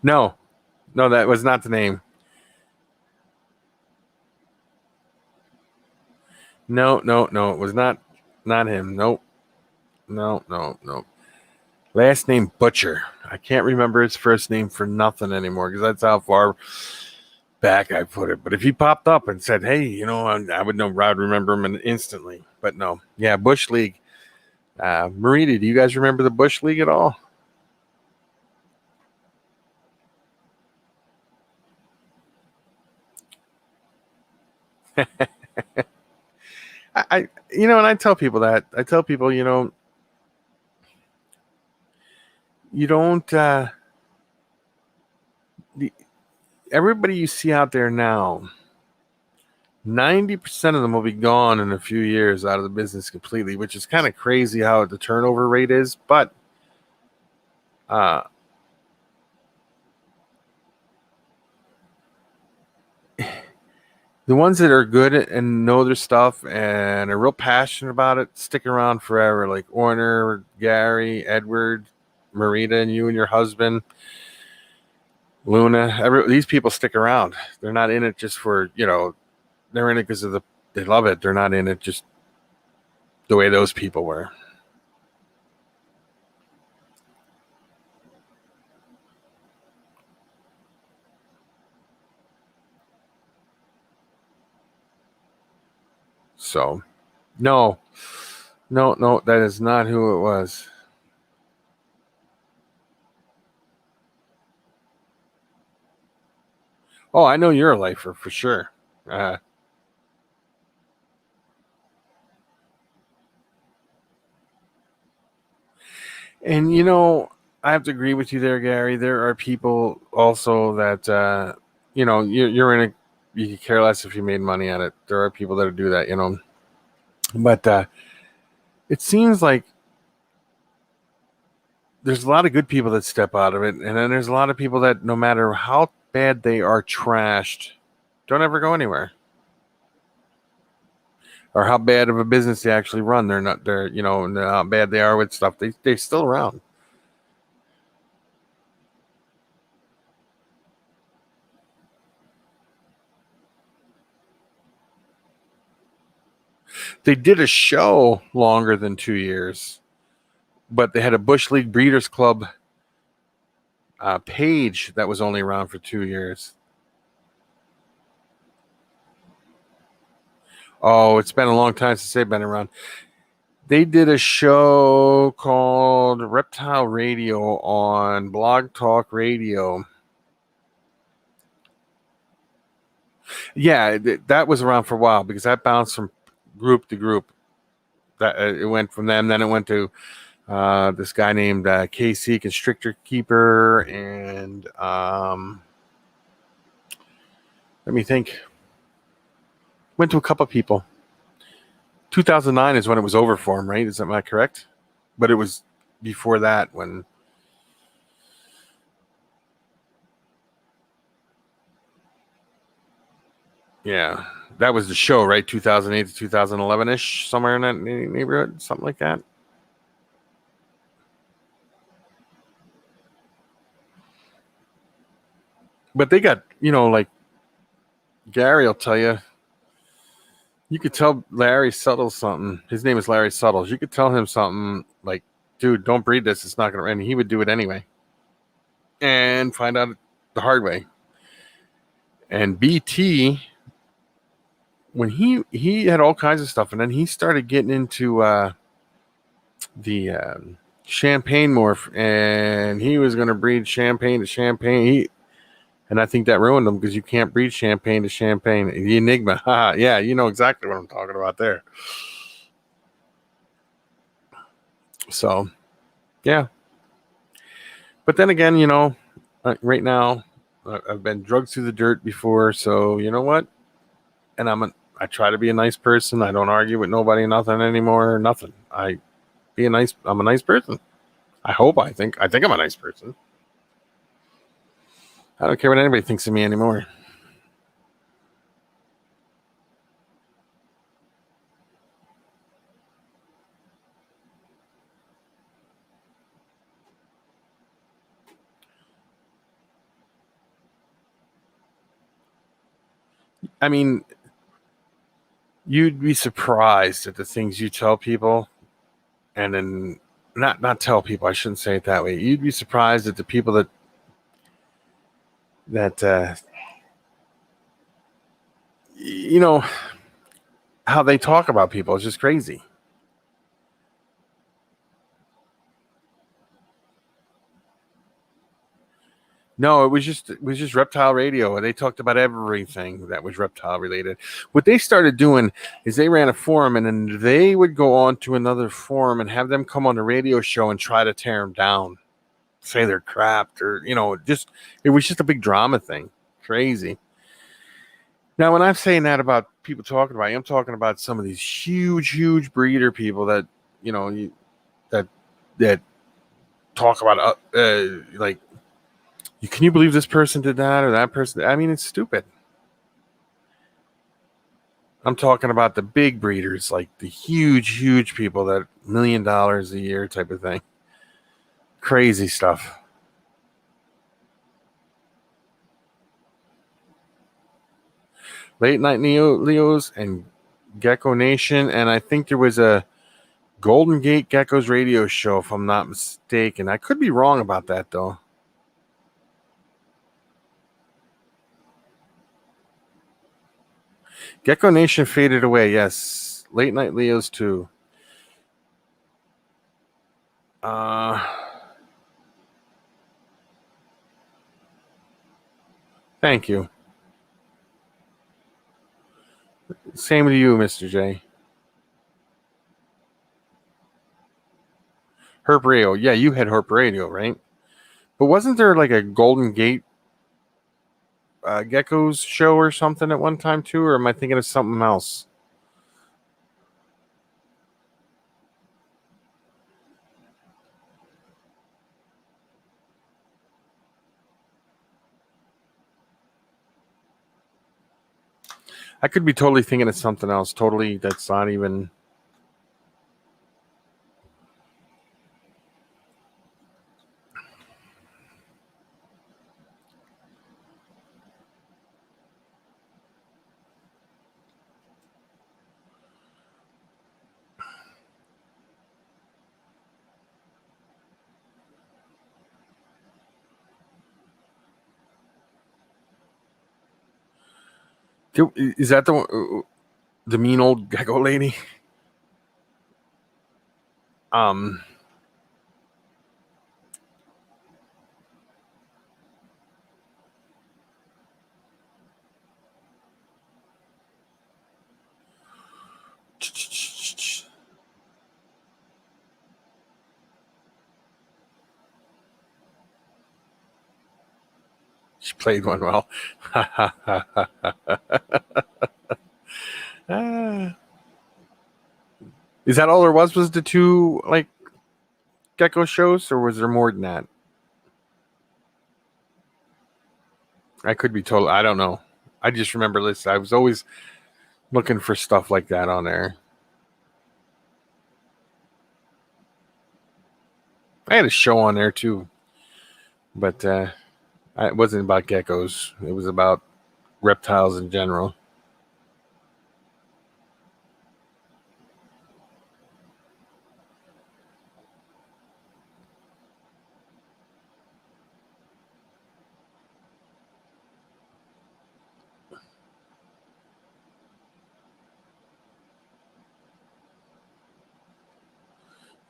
No, that was not the name. No, it was not him. Nope. No. Last name Butcher. I can't remember his first name for nothing anymore because that's how far back I put it. But if he popped up and said, "Hey, I would know. I'd remember him instantly." But no, yeah, Bush League. Marita, do you guys remember the Bush League at all? And I tell people that. I tell people, you don't. Everybody you see out there now, 90% of them will be gone in a few years out of the business completely, which is kind of crazy how the turnover rate is. But uh, The ones that are good and know their stuff and are real passionate about it stick around forever. Like Orner, Gary, Edward, Marita, and you and your husband, Luna. These people stick around. They're not in it just for, they're in it because they love it. They're not in it just the way those people were. So, no, that is not who it was. Oh, I know you're a lifer for sure. And I have to agree with you there, Gary. There are people also that you're in a, you could care less if you made money at it. There are people that do that, but it seems like there's a lot of good people that step out of it, and then there's a lot of people that, no matter how bad they are trashed, don't ever go anywhere. Or how bad of a business they actually run. They're not, and how bad they are with stuff. They're still around. They did a show longer than 2 years, but they had a Bush League Breeders' Club page that was only around for 2 years. Oh, it's been a long time since they've been around. They did a show called Reptile Radio on Blog Talk Radio. Yeah, that was around for a while because that bounced from group to group. That it went from them, then it went to this guy named KC Constrictor Keeper, and let me think. Went to a couple of people. 2009 is when it was over for him, right? Is that correct? But it was before that when. Yeah, that was the show, right? 2008 to 2011-ish, somewhere in that neighborhood, something like that. But they got, like Gary will tell you, you could tell Larry Suttles something. His name is Larry Suttles. You could tell him something like, dude, don't breed this. It's not going to, and he would do it anyway. And find out the hard way. And BT, when he had all kinds of stuff, and then he started getting into the champagne morph, and he was going to breed champagne to champagne. And I think that ruined him because you can't breed champagne to champagne. The Enigma. Yeah, you know exactly what I'm talking about there. So, yeah. But then again, right now, I've been drugged through the dirt before. So, you know what? And I try to be a nice person. I don't argue with nobody, nothing anymore, nothing. I'm a nice person. I think I'm a nice person. I don't care what anybody thinks of me anymore. I mean, you'd be surprised at the things you tell people, and then not tell people. I shouldn't say it that way. You'd be surprised at the people that how they talk about people. It's just crazy. No, it was just reptile radio, and they talked about everything that was reptile related. What they started doing is they ran a forum, and then they would go on to another forum and have them come on the radio show and try to tear them down, say they're crap, or it was just a big drama thing. Crazy. Now, when I'm saying that about people talking about, I'm talking about some of these huge breeder people that that talk about like. Can you believe this person did that or that person? I mean, it's stupid. I'm talking about the big breeders, like the huge people that $1 million a year type of thing. Crazy stuff. Late Night Leos and Gecko Nation, and I think there was a Golden Gate Geckos radio show, if I'm not mistaken. I could be wrong about that, though. Gecko Nation faded away, yes. Late Night Leos, too. Thank you. Same to you, Mr. J. Herp Radio. Yeah, you had Herp Radio, right? But wasn't there like a Golden Gate Geckos show or something at one time, too? Or am I thinking of something else? I could be totally thinking of something else. Totally, that's not even... Is that the mean old gecko lady? She played one well. Is that all there was the two like gecko shows, or was there more than that? I could be told. I don't know. I just remember this. I was always looking for stuff like that on there. I had a show on there too, but it wasn't about geckos. It was about reptiles in general.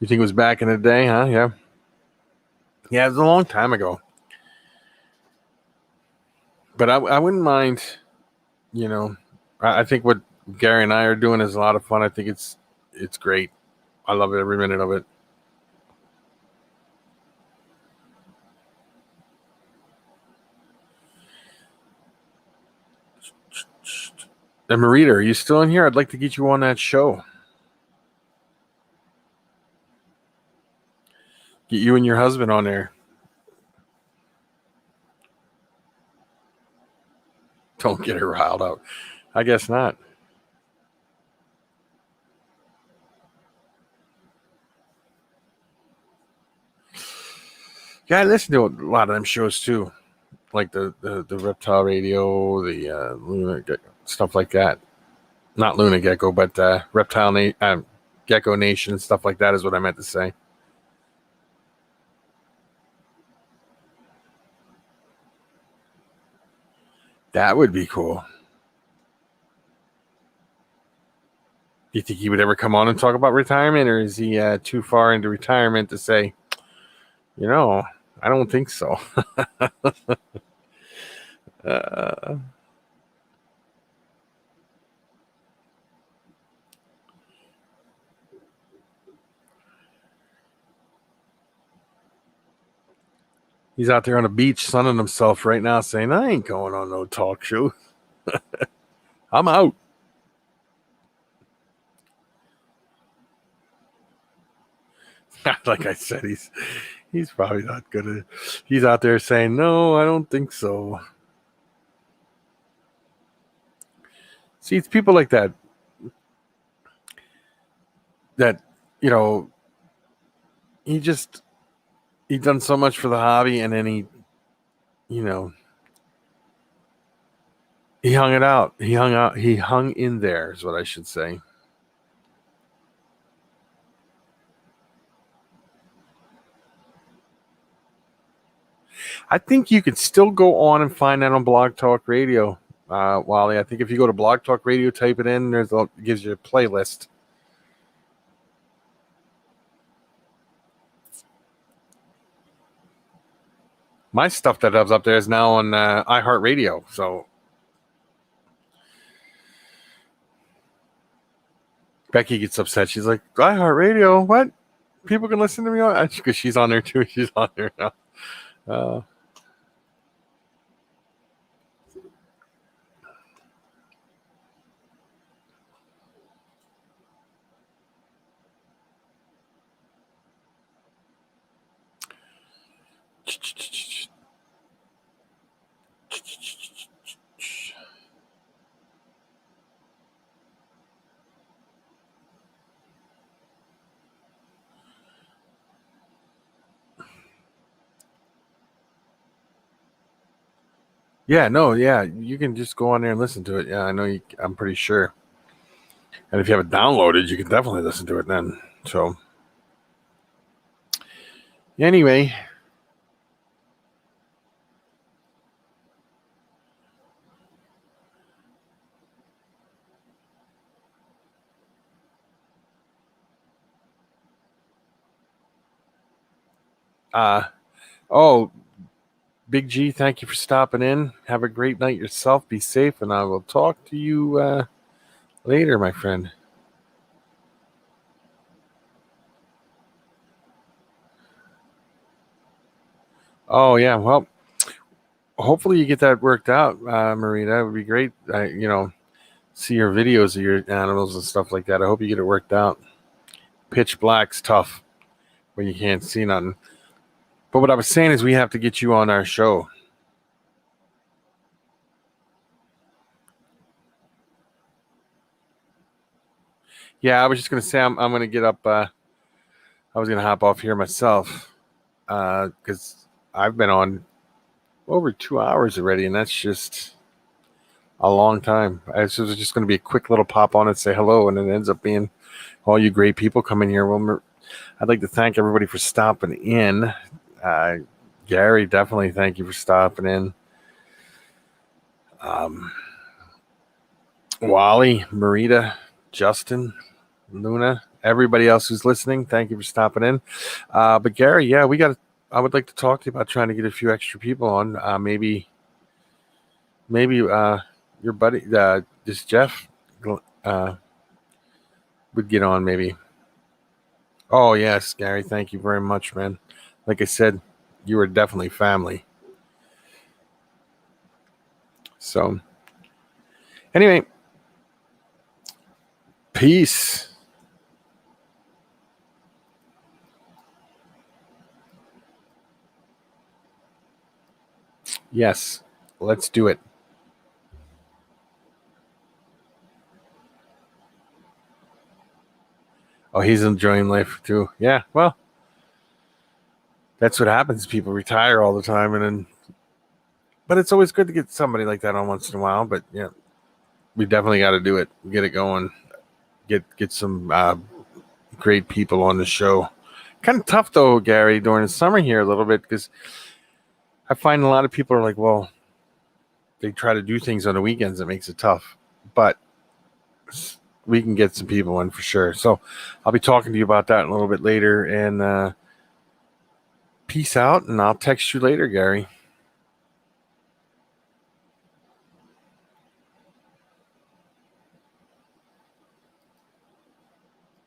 You think it was back in the day, huh? Yeah. Yeah, it was a long time ago. But I wouldn't mind, you know, I think what Gary and I are doing is a lot of fun. I think it's great. I love every minute of it. And Marita, are you still in here? I'd like to get you on that show. Get you and your husband on there. Don't get her riled up. I guess not. Yeah, I listen to a lot of them shows too, like the Reptile Radio, the Luna stuff like that. Not Luna Gecko, but Gecko Nation, stuff like that is what I meant to say. That would be cool. Do you think he would ever come on and talk about retirement, or is he too far into retirement to say, I don't think so. He's out there on the beach sunning himself right now saying, I ain't going on no talk show. I'm out. Like I said, he's probably not good at it. He's out there saying, no, I don't think so. See, it's people like that that, you know, he done so much for the hobby, and then you know, he hung it out. He hung in there is what I should say. I think you could still go on and find that on Blog Talk Radio, Wally. I think if you go to Blog Talk Radio, type it in, it gives you a playlist. My stuff that is up there is now on iHeartRadio. So Becky gets upset. She's like, iHeartRadio? What? People can listen to me on? Because she's on there too. She's on there now. Yeah, no, yeah, you can just go on there and listen to it. Yeah, I know I'm pretty sure. And if you have it downloaded, you can definitely listen to it then. So, anyway. Oh, Big G, thank you for stopping in. Have a great night yourself. Be safe, and I will talk to you later, my friend. Oh, yeah. Well, hopefully you get that worked out, Marie. That would be great. See your videos of your animals and stuff like that. I hope you get it worked out. Pitch black's tough when you can't see nothing. But what I was saying is we have to get you on our show. Yeah, I was just going to say I'm going to get up. I was going to hop off here myself because I've been on over 2 hours already, and that's just a long time. This was just going to be a quick little pop on and say hello, and it ends up being all you great people coming here. Well, I'd like to thank everybody for stopping in. Gary, definitely thank you for stopping in. Wally, Marita, Justin, Luna, everybody else who's listening, thank you for stopping in. But Gary, yeah, I would like to talk to you about trying to get a few extra people on. Maybe your buddy, this Jeff, would get on maybe. Oh yes, Gary, thank you very much, man. Like I said, you are definitely family. So, anyway, peace. Yes, let's do it. Oh, he's enjoying life too. Yeah, well, that's what happens. People retire all the time, but it's always good to get somebody like that on once in a while. But yeah, we definitely got to do it. Get it going. Get some great people on the show. Kind of tough though, Gary, during the summer here a little bit because I find a lot of people are like, well, they try to do things on the weekends. It makes it tough, but we can get some people in for sure. So I'll be talking to you about that a little bit later. And peace out, and I'll text you later, Gary.